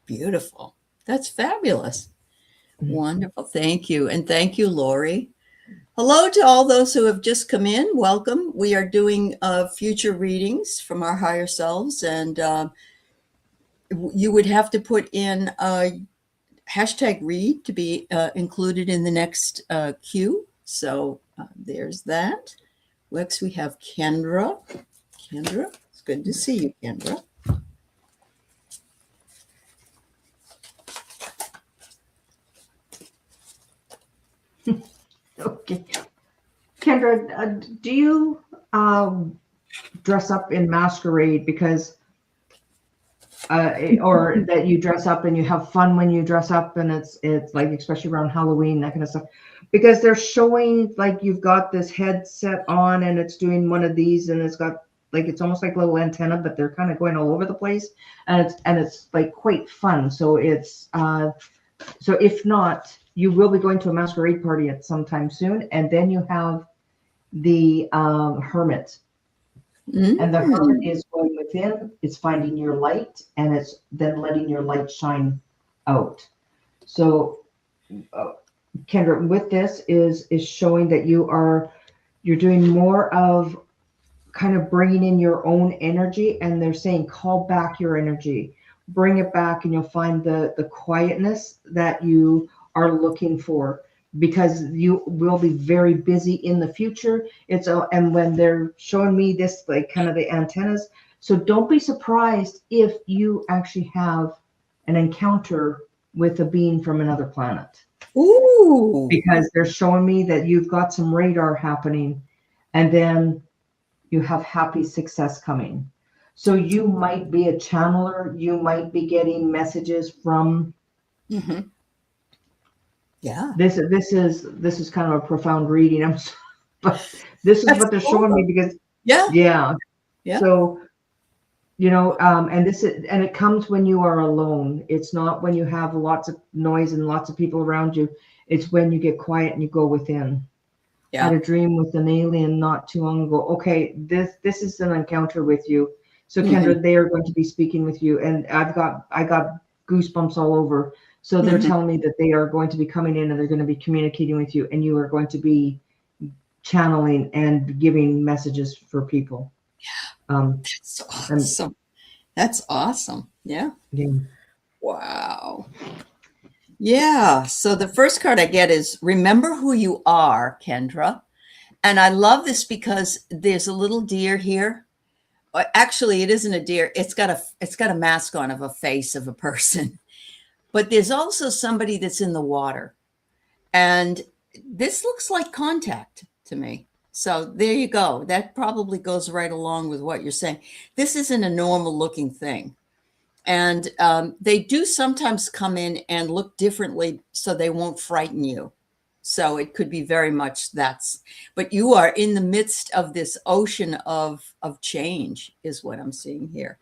Beautiful. That's fabulous. Mm-hmm. Wonderful. Thank you. And thank you, Lori. Hello to all those who have just come in. Welcome. We are doing future readings from our higher selves, and you would have to put in hashtag read to be included in the next queue. So there's that. Next, we have Kendra. Kendra, it's good to see you, Kendra. Okay. Kendra, do you dress up in masquerade because or that you dress up and you have fun when you dress up, and it's like, especially around Halloween, that kind of stuff, because they're showing like you've got this headset on and it's doing one of these, and it's got like, it's almost like a little antenna, but they're kind of going all over the place, and it's like quite fun. So it's so if not, you will be going to a masquerade party at some time soon. And then you have the hermit. Mm-hmm. And the hermit is going within, it's finding your light, and it's then letting your light shine out. So Kendra, with this is showing that you're doing more of kind of bringing in your own energy, and they're saying call back your energy, bring it back, and you'll find the quietness that you are looking for, because you will be very busy in the future. And when they're showing me this, like kind of the antennas, so don't be surprised if you actually have an encounter with a being from another planet. Ooh. Because they're showing me that you've got some radar happening, and then you have happy success coming. So you might be a channeler. You might be getting messages from. Mm-hmm. Yeah. This is kind of a profound reading. But this is what they're showing me, because yeah. So and it comes when you are alone. It's not when you have lots of noise and lots of people around you. It's when you get quiet and you go within. Yeah. I had a dream with an alien not too long ago. Okay, this is an encounter with you. So Kendra, they are going to be speaking with you, and I got goosebumps all over. So they're telling me that they are going to be coming in and they're going to be communicating with you, and you are going to be channeling and giving messages for people. Yeah. That's awesome. That's awesome. Yeah. Yeah. Wow. Yeah. So the first card I get is remember who you are, Kendra. And I love this because there's a little deer here. Actually, it isn't a deer. It's got a mask on of a face of a person. But there's also somebody that's in the water. And this looks like contact to me. So there you go. That probably goes right along with what you're saying. This isn't a normal looking thing. And they do sometimes come in and look differently so they won't frighten you. So it could be very much but you are in the midst of this ocean of change is what I'm seeing here.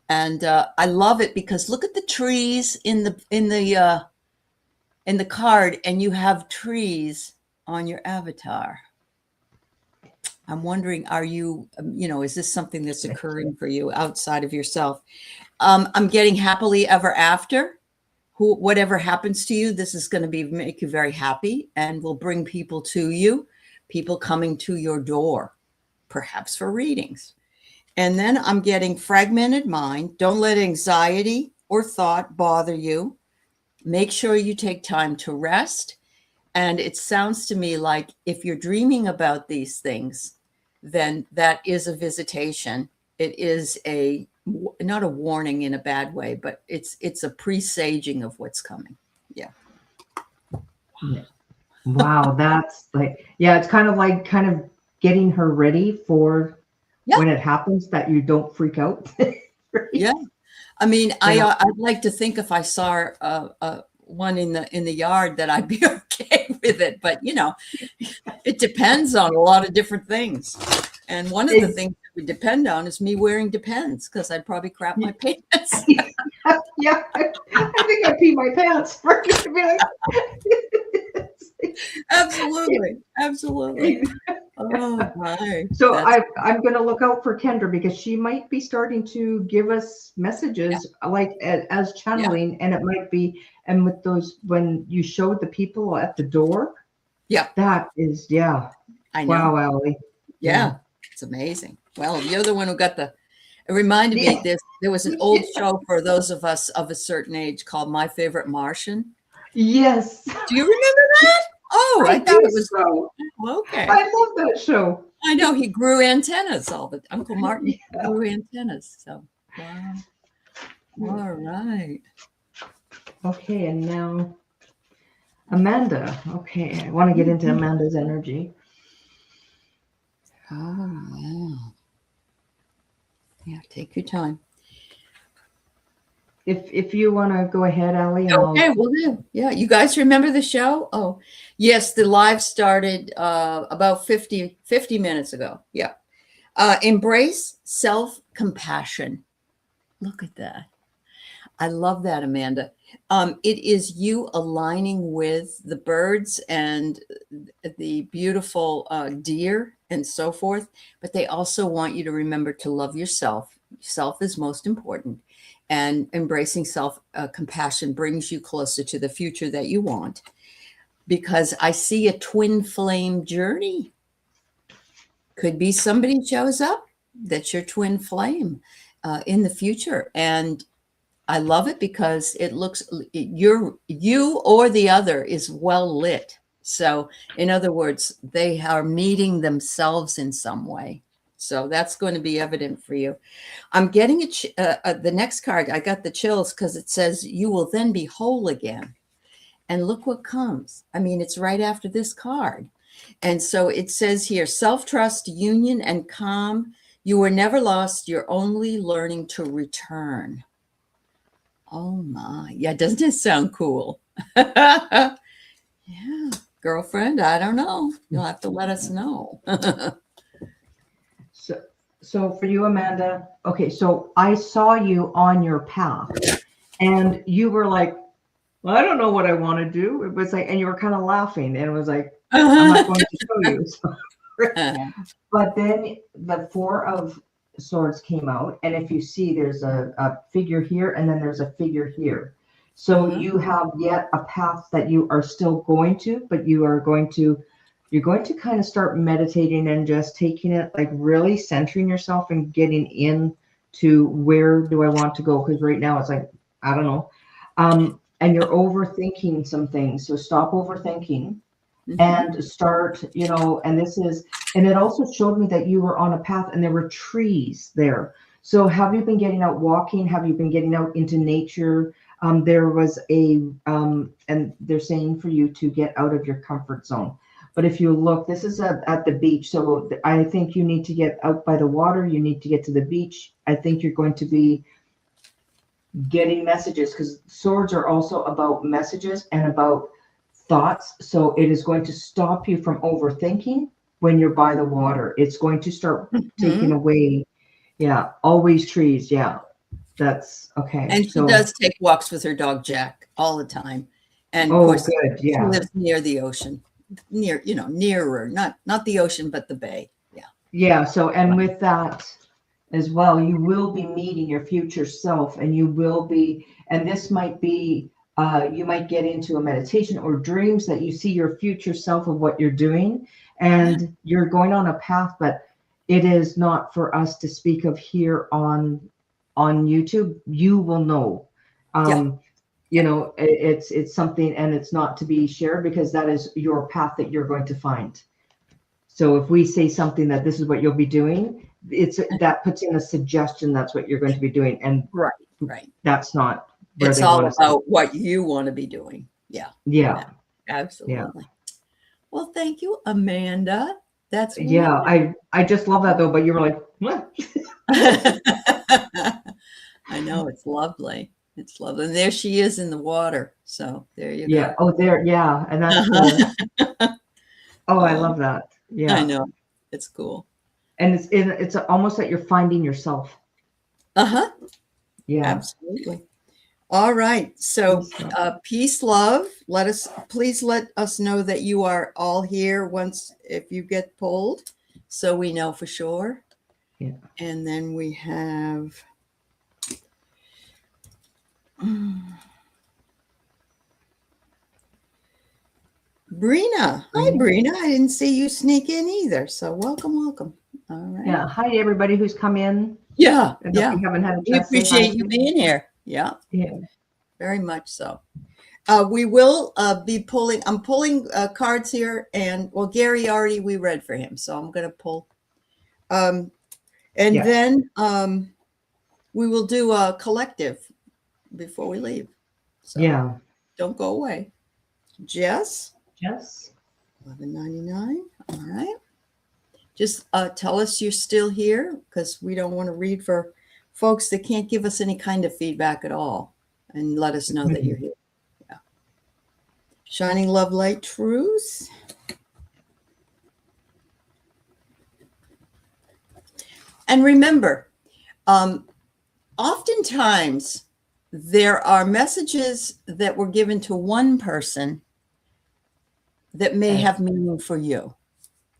And I love it because look at the trees in the card, and you have trees on your avatar. I'm wondering, are you, is this something that's occurring for you outside of yourself? I'm getting happily ever after. Whatever happens to you, this is going to make you very happy and will bring people to you, people coming to your door, perhaps for readings. And then I'm getting fragmented mind. Don't let anxiety or thought bother you. Make sure you take time to rest. And it sounds to me like if you're dreaming about these things, then that is a visitation. It is not a warning in a bad way, but it's a presaging of what's coming. Yeah. Wow, that's like, yeah, it's kind of getting her ready for when it happens that you don't freak out. Right? Yeah. I mean, yeah. I'd like to think if I saw one in the yard that I'd be okay with it, but it depends on a lot of different things. And one of the things that would depend on is me wearing Depends, because I'd probably crap my pants. Yeah, I think I'd pee my pants. Absolutely. Oh my. So I'm going to look out for Kendra because she might be starting to give us messages like as channeling, and it might be, and with those, when you showed the people at the door. Yeah. That is, I know. Wow, Aley. Yeah. It's amazing. Well, you're the one who got it reminded me there was an old show for those of us of a certain age called My Favorite Martian. Yes. Do you remember that? Oh, I thought it was so. Okay. I love that show. I know he grew antennas Uncle Martin grew antennas. So wow. All right. Okay, and now Amanda. Okay, I want to get into Amanda's energy. Oh, wow. Yeah, take your time. If you want to go ahead, Aley. Okay, we'll do. Yeah, you guys remember the show? Oh, yes, the live started about 50 minutes ago. Yeah. Embrace self-compassion. Look at that. I love that, Amanda. It is you aligning with the birds and the beautiful deer and so forth, but they also want you to remember to love yourself. Self is most important, and embracing self-compassion brings you closer to the future that you want, because I see a twin flame journey. Could be somebody shows up that's your twin flame in the future, and I love it because it looks you or the other is well lit. So in other words, they are meeting themselves in some way. So that's going to be evident for you. I'm getting the next card. I got the chills because it says you will then be whole again. And look what comes. I mean, it's right after this card. And so it says here, self-trust, union, and calm. You were never lost. You're only learning to return. Oh my. Yeah, doesn't it sound cool? Yeah, girlfriend, I don't know. You'll have to let us know. So for you, Amanda, okay, so I saw you on your path and you were like, well, I don't know what I want to do. It was like, and you were kind of laughing, and it was like, I'm not going to show you. So, but then the Four of Swords came out, and if you see, there's a figure here, and then there's a figure here. So you have yet a path that you are still going to, but you're going to kind of start meditating and just taking it, like really centering yourself and getting in to where do I want to go? Because right now it's like, I don't know. and you're overthinking some things. So stop overthinking Mhm. and start, and it also showed me that you were on a path and there were trees there. So have you been getting out walking? Have you been getting out into nature? There was and they're saying for you to get out of your comfort zone. But if you look, this is at the beach. So I think you need to get out by the water. You need to get to the beach. I think you're going to be getting messages, because swords are also about messages and about thoughts. So it is going to stop you from overthinking when you're by the water. It's going to start taking away. Yeah. Always trees. Yeah. That's okay. And she does take walks with her dog, Jack, all the time. And of course, good. she Yeah. lives near the ocean, nearer, not the ocean, but the bay. Yeah. Yeah. So, and with that as well, you will be meeting your future self, and you will be, and this might be, you might get into a meditation or dreams that you see your future self of what you're doing, and you're going on a path, but it is not for us to speak of here on YouTube. You will know. It's something, and it's not to be shared, because that is your path that you're going to find. So if we say something that this is what you'll be doing, that puts in a suggestion that's what you're going to be doing, and right. that's not where It's they all want about what you want to be doing. Yeah. Yeah. Absolutely. Well, thank you, Amanda. That's I just love that though. But you were like, what? I know, it's lovely. It's lovely. And there she is in the water. So there you go. Oh, there. Yeah. And that's oh, I love that. Yeah. I know. It's cool. And it's almost like you're finding yourself. Uh-huh. Yeah. Absolutely. All right. So peace, love. Please let us know that you are all here if you get pulled, so we know for sure. Yeah. And then we have Brina. Hi, Brina. I didn't see you sneak in either. So welcome. All right. Yeah. Hi to everybody who's come in. Yeah. We haven't had a We appreciate you being here. Yeah. Yeah. Very much so. We will be pulling. I'm pulling cards here, and Gary we read for him, so I'm going to pull. Then we will do a collective before we leave. So don't go away. Jess. $11.99. All right. Just tell us you're still here, because we don't want to read for folks that can't give us any kind of feedback at all, and let us know that you're here. Yeah. Shining love, light, truth. And remember, oftentimes there are messages that were given to one person that may have meaning for you.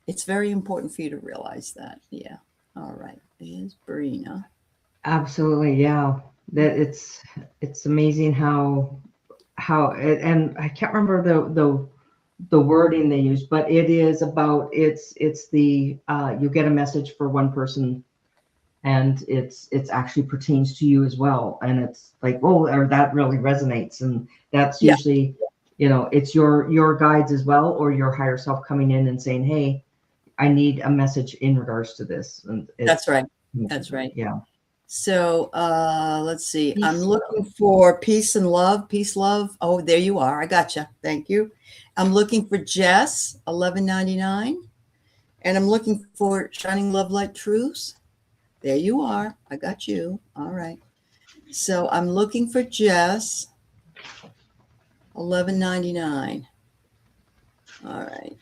It's very important for you to realize that. Yeah. All right. There's Brina. Absolutely. Yeah. That it's amazing how and I can't remember the wording they use, but it is about it's the you get a message for one person, and it's actually pertains to you as well, and it's like, oh, or that really resonates, and that's usually it's your guides as well, or your higher self coming in and saying, hey, I need a message in regards to this. And that's right. Yeah. So let's see. I'm looking for peace and love. Peace, love. Oh, there you are. I gotcha. Thank you. I'm looking for Jess, $11.99. And I'm looking for shining love, light, truths. There you are. I got you. All right. So I'm looking for Jess, $11.99. All right.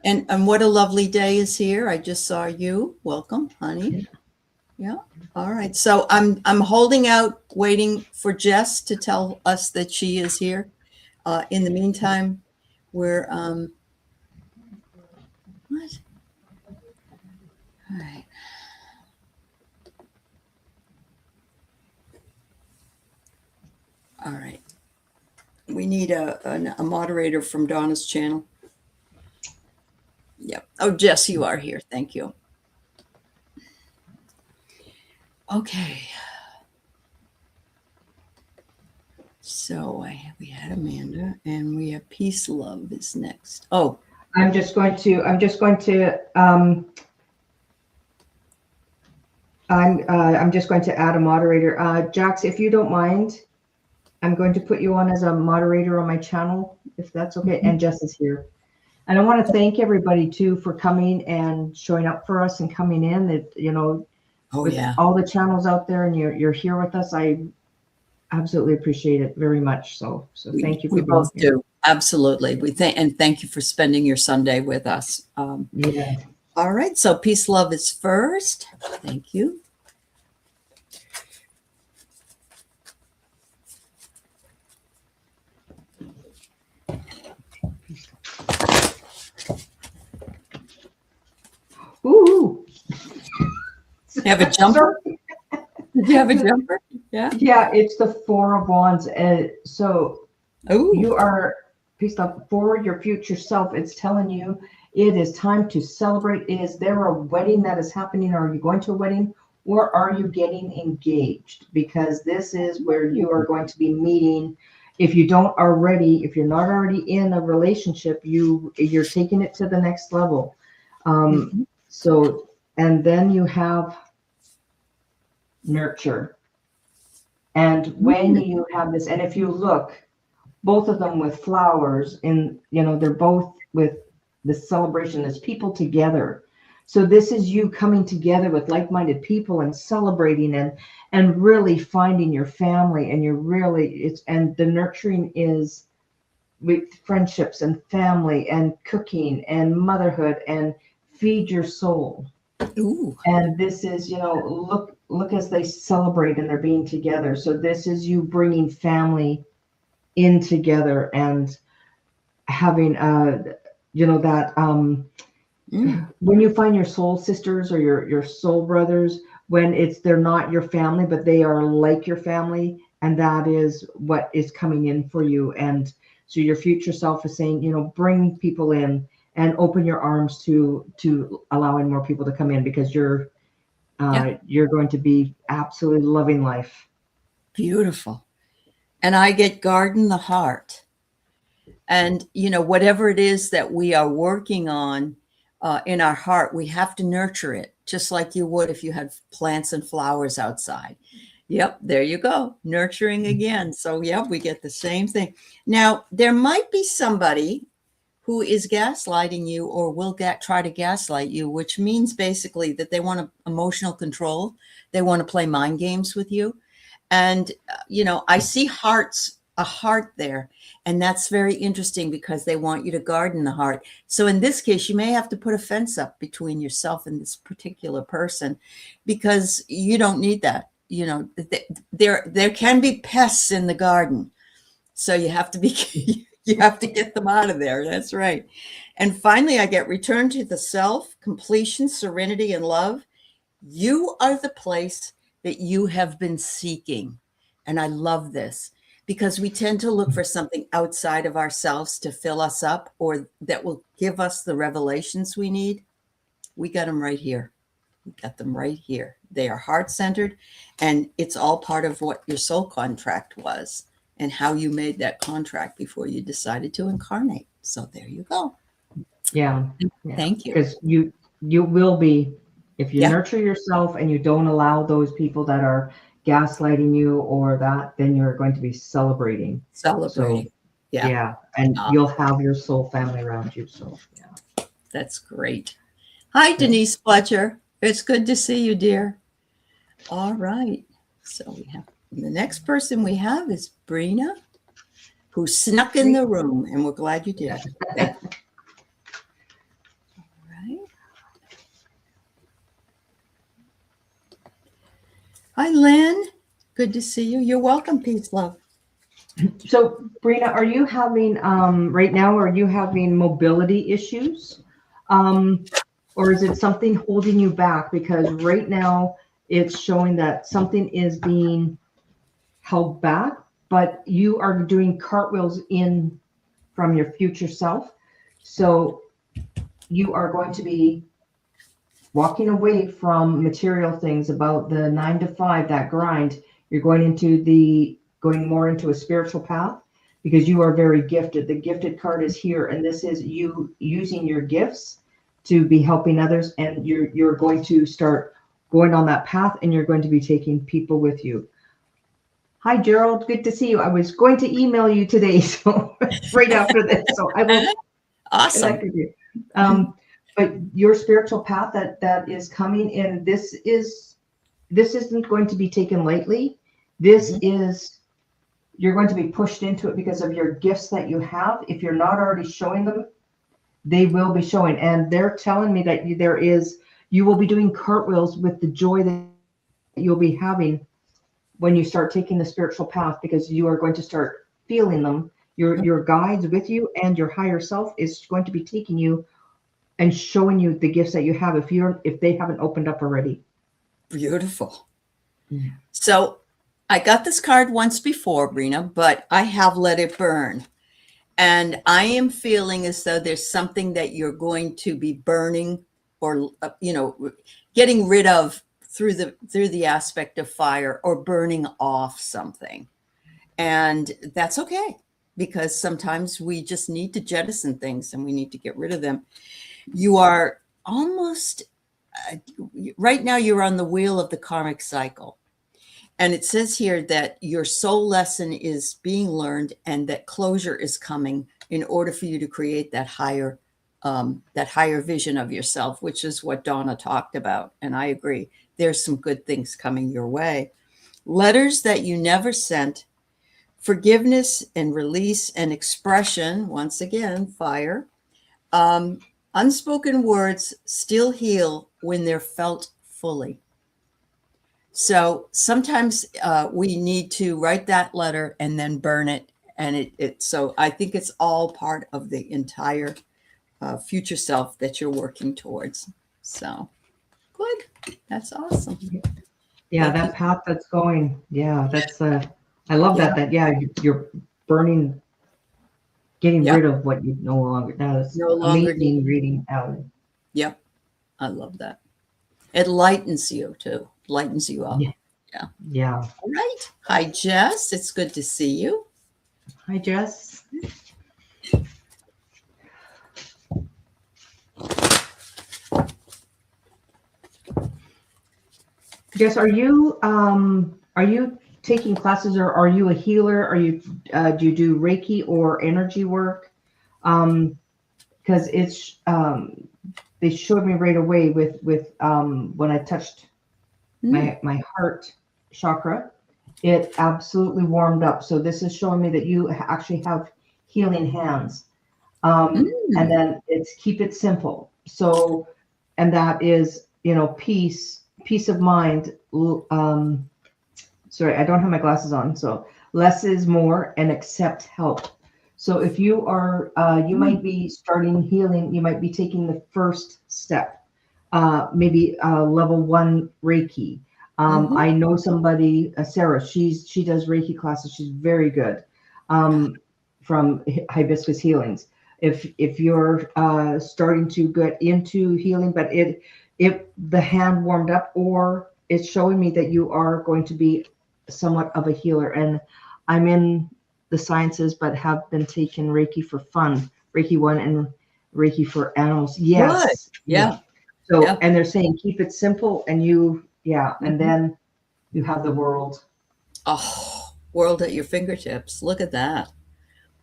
And what a lovely day is here. I just saw you. Welcome, honey. Yeah. All right. So I'm holding out, waiting for Jess to tell us that she is here. In the meantime, we're what? All right. All right. We need a moderator from Donna's channel. Yep. Oh, Jess, you are here. Thank you. Okay. So we had Amanda, and we have Peace Love is next. Oh, I'm just going to add a moderator. Jax, if you don't mind, I'm going to put you on as a moderator on my channel, if that's okay. And Jess is here. And I want to thank everybody too for coming and showing up for us and coming in. With all the channels out there, and you're here with us. I absolutely appreciate it very much. So thank you. We both do. Absolutely. Thank you for spending your Sunday with us. Yeah. All right. So Peace Love is first. Thank you. Ooh. You have a jumper? Did you have a jumper? Yeah. Yeah, it's the Four of Wands. So you are peace love for your future self. It's telling you it is time to celebrate. Is there a wedding that is happening? Are you going to a wedding, or are you getting engaged? Because this is where you are going to be meeting. If you're not already in a relationship, you're taking it to the next level. So, and then you have nurture. And when you have this, and if you look, both of them with flowers they're both with the celebration, there's people together. So this is you coming together with like-minded people and celebrating and really finding your family, and and the nurturing is with friendships and family and cooking and motherhood and feed your soul. Ooh. And this is, look as they celebrate and they're being together. So this is you bringing family in together and having, when you find your soul sisters or your soul brothers, when they're not your family, but they are like your family. And that is what is coming in for you. And so your future self is saying, bring people in and open your arms to allowing more people to come in, because you're going to be absolutely loving life. Beautiful. And I get garden the heart. And, whatever it is that we are working on in our heart, we have to nurture it, just like you would if you had plants and flowers outside. Yep, there you go. Nurturing again. So, we get the same thing. Now, there might be somebody who is gaslighting you or will try to gaslight you, which means basically that they want emotional control. They want to play mind games with you. And, I see a heart there. And that's very interesting because they want you to garden the heart. So in this case, you may have to put a fence up between yourself and this particular person, because you don't need that. There can be pests in the garden. So you have to get them out of there. That's right. And finally, I get return to the self, completion, serenity, and love. You are the place that you have been seeking. And I love this, because we tend to look for something outside of ourselves to fill us up, or that will give us the revelations we need. We got them right here. We got them right here. They are heart-centered, and it's all part of what your soul contract was and how you made that contract before you decided to incarnate. So there you go. Yeah. Thank you. Because you will be, if you nurture yourself and you don't allow those people that are gaslighting you or that, then you're going to be celebrating. So, and you'll have your soul family around you. So that's great. Hi, Denise Fletcher. It's good to see you, dear. All right. So we have the next person we have is Brina, who snuck in the room, and we're glad you did. All right. Hi, Lynn. Good to see you. You're welcome. Peace, love. So, Brina, are you having right now? Are you having mobility issues, or is it something holding you back? Because right now it's showing that something is being held back, but you are doing cartwheels in from your future self. So you are going to be walking away from material things, about the 9 to 5, that grind. You're going into the going more into a spiritual path, because you are very gifted. The gifted card is here, and this is you using your gifts to be helping others, and you're going to start going on that path, and you're going to be taking people with you. Hi, Gerald. Good to see you. I was going to email you today, so right after this, so I will Awesome. connect with you. But your spiritual path that is coming, and this isn't going to be taken lightly. This is, you're going to be pushed into it because of your gifts that you have. If you're not already showing them, they will be showing. And they're telling me that you will be doing cartwheels with the joy that you'll be having when you start taking the spiritual path, because you are going to start feeling them. Your guides with you, and your higher self is going to be taking you and showing you the gifts that you have if they haven't opened up already. Beautiful. So I got this card once before, Brina, but I have let it burn. And I am feeling as though there's something that you're going to be burning, or, getting rid of through the aspect of fire, or burning off something. And that's okay, because sometimes we just need to jettison things and we need to get rid of them. You are almost, right now you're on the wheel of the karmic cycle. And it says here that your soul lesson is being learned, and that closure is coming in order for you to create that higher vision of yourself, which is what Donna talked about. And I agree. There's some good things coming your way. Letters that you never sent, forgiveness and release and expression. Once again, fire. Unspoken words still heal when they're felt fully. So sometimes we need to write that letter and then burn it. And so I think it's all part of the entire future self that you're working towards. So good. That's awesome. Yeah, that path that's going. Yeah, that's I love that you're burning, getting rid of what you no longer. That is amazing reading, Aley. Yep. I love that. It lightens you too. Lightens you up. Yeah. All right. Hi, Jess. It's good to see you. Hi, Jess. Jess, are you taking classes, or are you a healer? Are you do you do Reiki or energy work? Because it's they showed me right away with when I touched my heart chakra, it absolutely warmed up. So this is showing me that you actually have healing hands. And then it's keep it simple. So, and that is, peace of mind. Sorry, I don't have my glasses on. So less is more, and accept help. So if you are, you might be starting healing, you might be taking the first step, maybe level 1 Reiki. I know somebody, Sarah, she does Reiki classes. She's very good from Hibiscus Healings. If you're starting to get into healing, but if the hand warmed up, or it's showing me that you are going to be somewhat of a healer. And I'm in the sciences, but have been taking Reiki for fun, Reiki 1 and Reiki for animals. Yes. Good. Yeah. So, and they're saying, keep it simple, and and then you have the world. Oh, world at your fingertips. Look at that.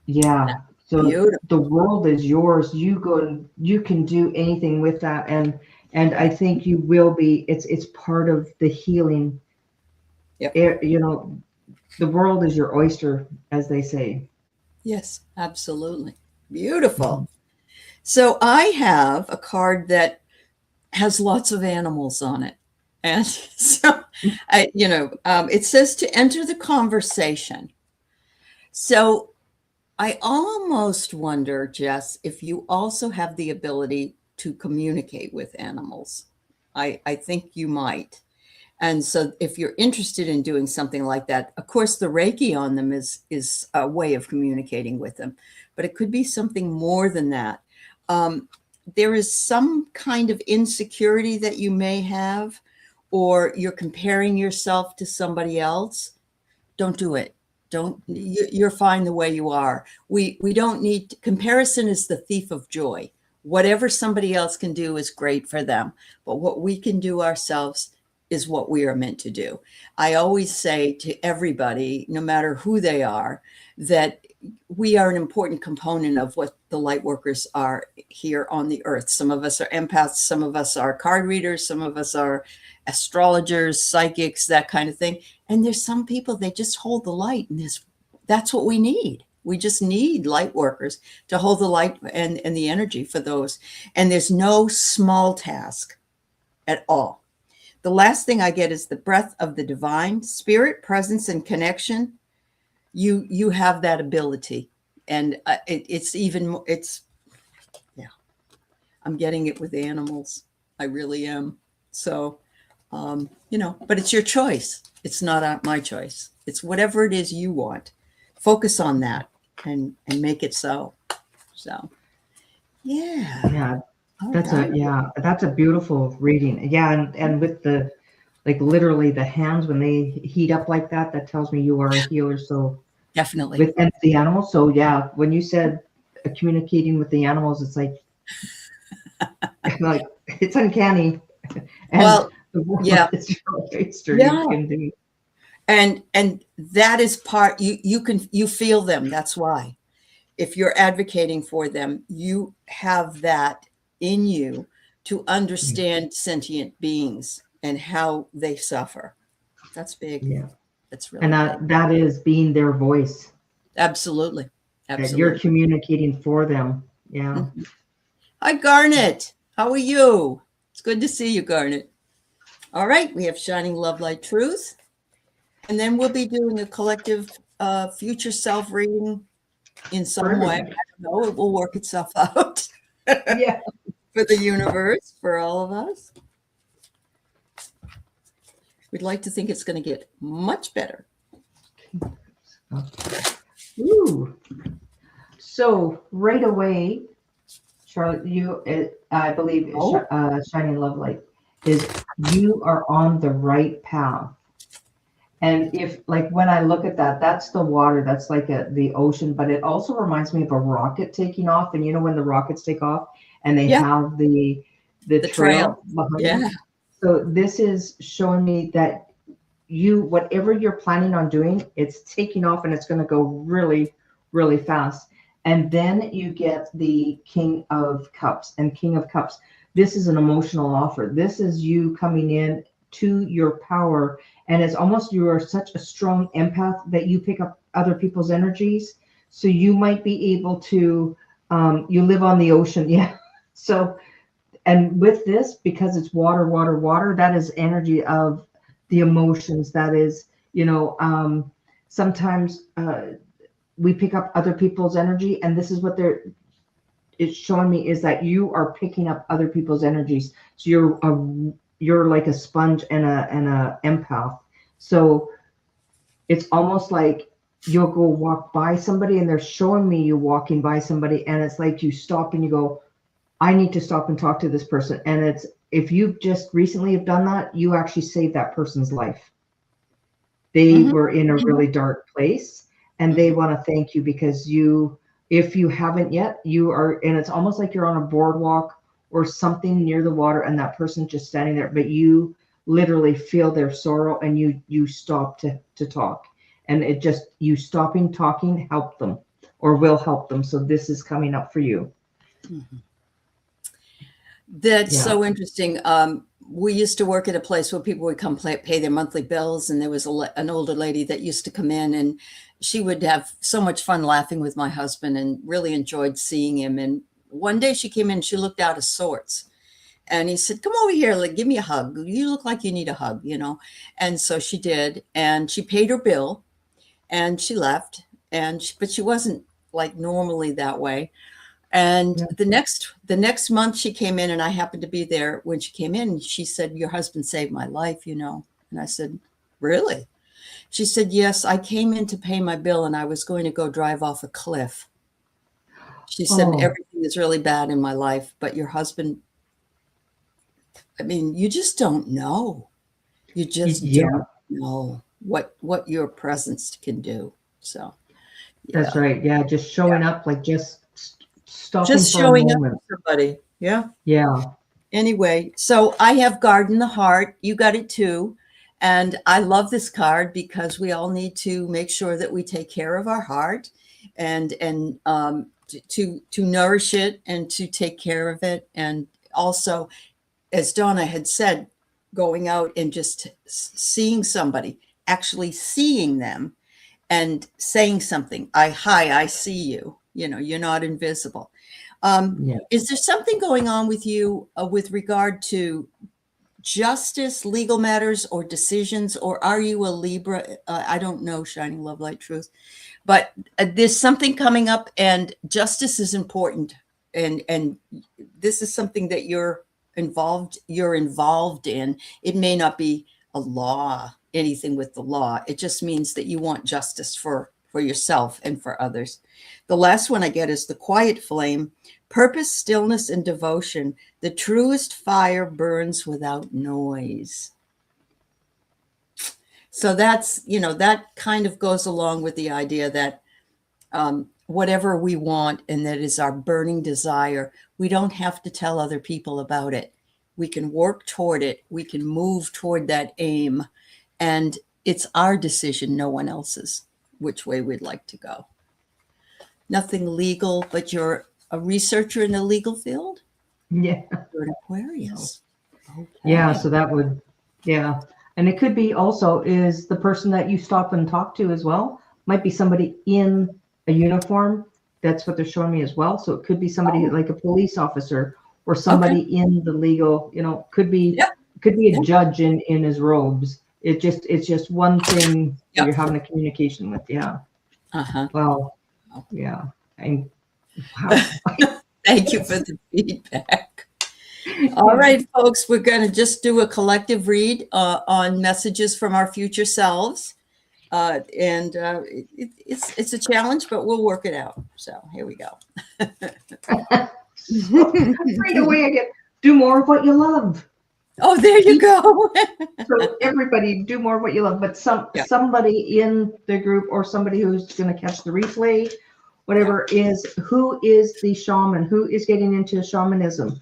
Yeah. So beautiful. The world is yours. You can do anything with that. And I think you will be, it's part of the healing. Yep. The world is your oyster, as they say. Yes, absolutely. Beautiful. So I have a card that has lots of animals on it. And so, it says to enter the conversation. So I almost wonder, Jess, if you also have the ability to communicate with animals. I think you might. And so if you're interested in doing something like that, of course, the Reiki on them is a way of communicating with them, but it could be something more than that. There is some kind of insecurity that you may have, or you're comparing yourself to somebody else. Don't do it. Don't, you're fine the way you are. We don't need, comparison is the thief of joy. Whatever somebody else can do is great for them, but what we can do ourselves is what we are meant to do. I always say to everybody, no matter who they are, that we are an important component of what the light workers are here on the earth. Some of us are empaths, some of us are card readers, some of us are astrologers, psychics, that kind of thing. And there's some people, they just hold the light, and that's what we need. We just need light workers to hold the light and the energy for those. And there's no small task at all. The last thing I get is the breath of the divine spirit, presence, and connection. You have that ability, and it's yeah. I'm getting it with animals. I really am. So, but it's your choice. It's not my choice. It's whatever it is you want. Focus on that and make it so. So, yeah. Yeah. All That's right. that's a beautiful reading. Yeah, and with the like literally the hands when they heat up like that, that tells me you are a healer. So Definitely. with the animals. So yeah, when you said communicating with the animals, it's like like it's uncanny. And Well, the world yeah. is your oyster. You Yeah. can do. And that is part, you feel them. That's why. If you're advocating for them, you have that in you to understand sentient beings and how they suffer. That's big. Yeah. That's And really big. that is being their voice. Absolutely. That you're Absolutely. communicating for them. Yeah. Mhm. Hi, Garnet. How are you? It's good to see you, Garnet. All right. We have Shining Love, Light, Truth. And then we'll be doing a collective future self reading in For some way. I everybody. don't know. It will work itself out Yeah. for the universe, for all of us. We'd like to think it's going to get much better. Ooh. So right away, Charlotte, I believe, Oh, Shining Love Light is you are on the right path. And if, like, when I look at that, that's the water, that's like the ocean, but it also reminds me of a rocket taking off. And you know, when the rockets take off and they yeah. have the The trail. trail behind them. Yeah. So this is showing me that whatever you're planning on doing, it's taking off and it's going to go really, really fast. And then you get the King of Cups. And King of Cups, this is an emotional offer. This is you coming in to your power. And it's almost you are such a strong empath that you pick up other people's energies. So you might be able to, you live on the ocean. Yeah. So, and with this, because it's water, water, water, that is energy of the emotions. That is, sometimes we pick up other people's energy, and this is what it's showing me is that you are picking up other people's energies. So you're like a sponge and a empath. So it's almost like you'll go walk by somebody and they're showing me you walking by somebody, and it's like you stop and you go, I need to stop and talk to this person. And it's, if you just recently have done that, you actually saved that person's life. They Mm-hmm. were in a Mm-hmm. really dark place, and they Mm-hmm. want to thank you because if you haven't yet, you are, and it's almost like you're on a boardwalk or something near the water, and that person just standing there, but you literally feel their sorrow, and you stop to talk, and it just, you stopping talking help them or will help them. So this is coming up for you. Mm-hmm. That's Yeah. so interesting. We used to work at a place where people would come pay their monthly bills, and there was an older lady that used to come in, and she would have so much fun laughing with my husband and really enjoyed seeing him. And one day she came in, she looked out of sorts, and he said, "Come over here, like, give me a hug. You look like you need a hug, you know." And so she did, and she paid her bill, and she left, but she wasn't like normally that way. And Yeah. the next month she came in, and I happened to be there when she came in. She said, "Your husband saved my life, you know." And I said, "Really?" She said, "Yes, I came in to pay my bill, and I was going to go drive off a cliff." She said, Oh, "Everything is really bad in my life, but your husband, I mean, you just don't know. You just yeah. don't know what your presence can do." So That's right. Yeah, just showing up, like just stopping just for a showing up moment. for somebody. Yeah. Yeah. Anyway, so I have Garden the Heart. You got it too. And I love this card because we all need to make sure that we take care of our heart and to nourish it and to take care of it. And also, as Donna had said, going out and just seeing somebody, actually seeing them and saying something. Hi, I see you. You know, you're not invisible. Yeah. Is there something going on with you with regard to justice, legal matters, or decisions, or are you a Libra? I don't know, Shining Love, Light, Truth, but there's something coming up, and justice is important, and this is something that you're involved in. It may not be a law, anything with the law. It just means that you want justice for yourself and for others. The last one I get is the quiet flame. Purpose, stillness, and devotion. The truest fire burns without noise. So that's, that kind of goes along with the idea that whatever we want and that is our burning desire, we don't have to tell other people about it. We can work toward it. We can move toward that aim. And it's our decision, no one else's, which way we'd like to go. Nothing legal, but you're a researcher in the legal field? Yeah. You're an Aquarius. Okay. Yeah. So that would, yeah. And it could be also is the person that you stop and talk to as well, might be somebody in a uniform. That's what they're showing me as well. So it could be somebody like a police officer or somebody in the legal, could be a judge in his robes. It's just one thing you're having a communication with. Yeah. Uh-huh. Well, yeah. Wow. Thank you for the feedback. All right, folks, we're going to just do a collective read on messages from our future selves. It's a challenge, but we'll work it out. So here we go. Right away, I get do more of what you love. Oh, there you go. So everybody do more of what you love, but somebody in the group or somebody who's going to catch the replay, whatever who is the shaman, who is getting into shamanism,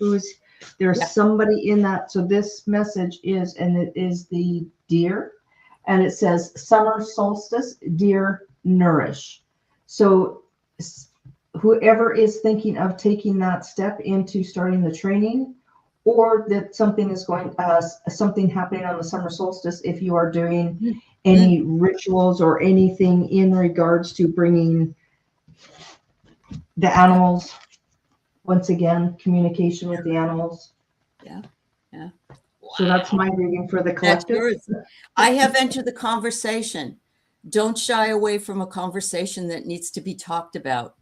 there's somebody in that. So this message is, and it is the deer, and it says summer solstice, deer nourish. So whoever is thinking of taking that step into starting the training, or that something is something happening on the summer solstice, if you are doing any rituals or anything in regards to bringing the animals, once again, communication with the animals. Yeah. Wow. So that's my reading for the collective. I have entered the conversation. Don't shy away from a conversation that needs to be talked about.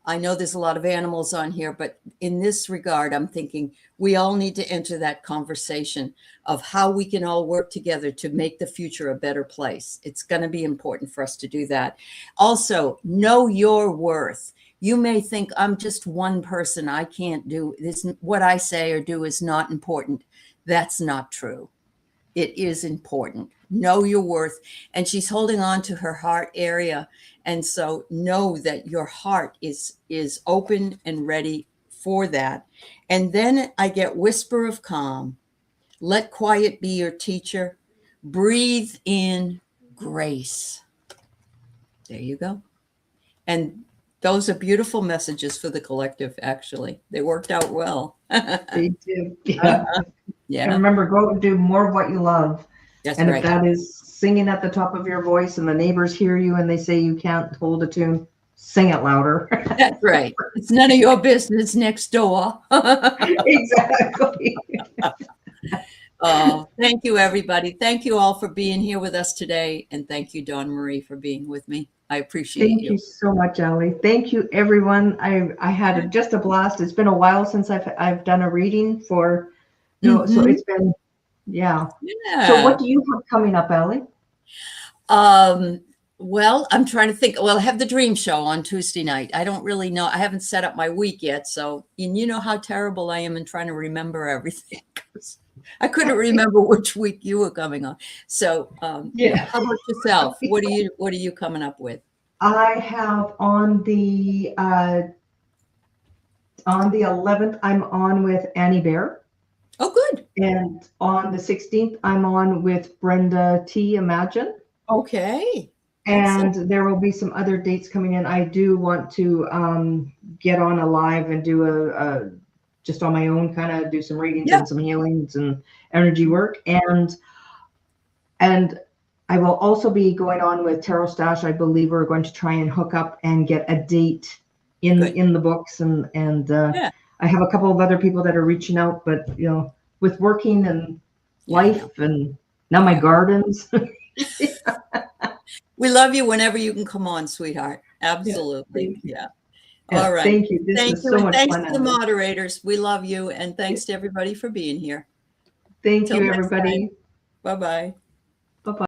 I know there's a lot of animals on here, but in this regard, I'm thinking we all need to enter that conversation of how we can all work together to make the future a better place. It's going to be important for us to do that. Also, know your worth. You may think I'm just one person. I can't do this. What I say or do is not important. That's not true. It is important. Know your worth. And she's holding on to her heart area. And so know that your heart is open and ready for that. And then I get whisper of calm. Let quiet be your teacher. Breathe in grace. There you go. And those are beautiful messages for the collective, actually. They worked out well. They do. Yeah. Yeah. And remember, go and do more of what you love. That's and right. If that is singing at the top of your voice and the neighbors hear you and they say you can't hold a tune, sing it louder. That's right. It's none of your business next door. Exactly. Oh, thank you, everybody. Thank you all for being here with us today. And thank you, Donna Marie, for being with me. I appreciate Thank you so much, Aley. Thank you, everyone. I had just a blast. It's been a while since I've done a reading for, so it's been, yeah. So what do you have coming up, Aley? Well, I'm trying to think. Well, I have the dream show on Tuesday night. I don't really know. I haven't set up my week yet. So, and you know how terrible I am in trying to remember everything. I couldn't remember which week you were coming on. So, how about yourself? What are you coming up with? I have on the 11th, I'm on with Annie Bear. Oh, good. And on the 16th, I'm on with Brenda T. Imagine. Okay. And Excellent. there will be some other dates coming in. I do want to get on a live and do a just on my own, kind of do some readings Yeah. and some healings and energy work. And I will also be going on with Tarot Stash. I believe we're going to try and hook up and get a date Good. in the books. And Yeah. I have a couple of other people that are reaching out, but with working and life and now my gardens. We love you whenever you can come on, sweetheart. Yeah, Absolutely. thank you. Yeah. Yeah, All right. thank you. This Thank was you. so And much thanks fun, to the Aley. moderators. We love you. And thanks to everybody for being here. Thank Till you, next time. everybody. Bye-bye.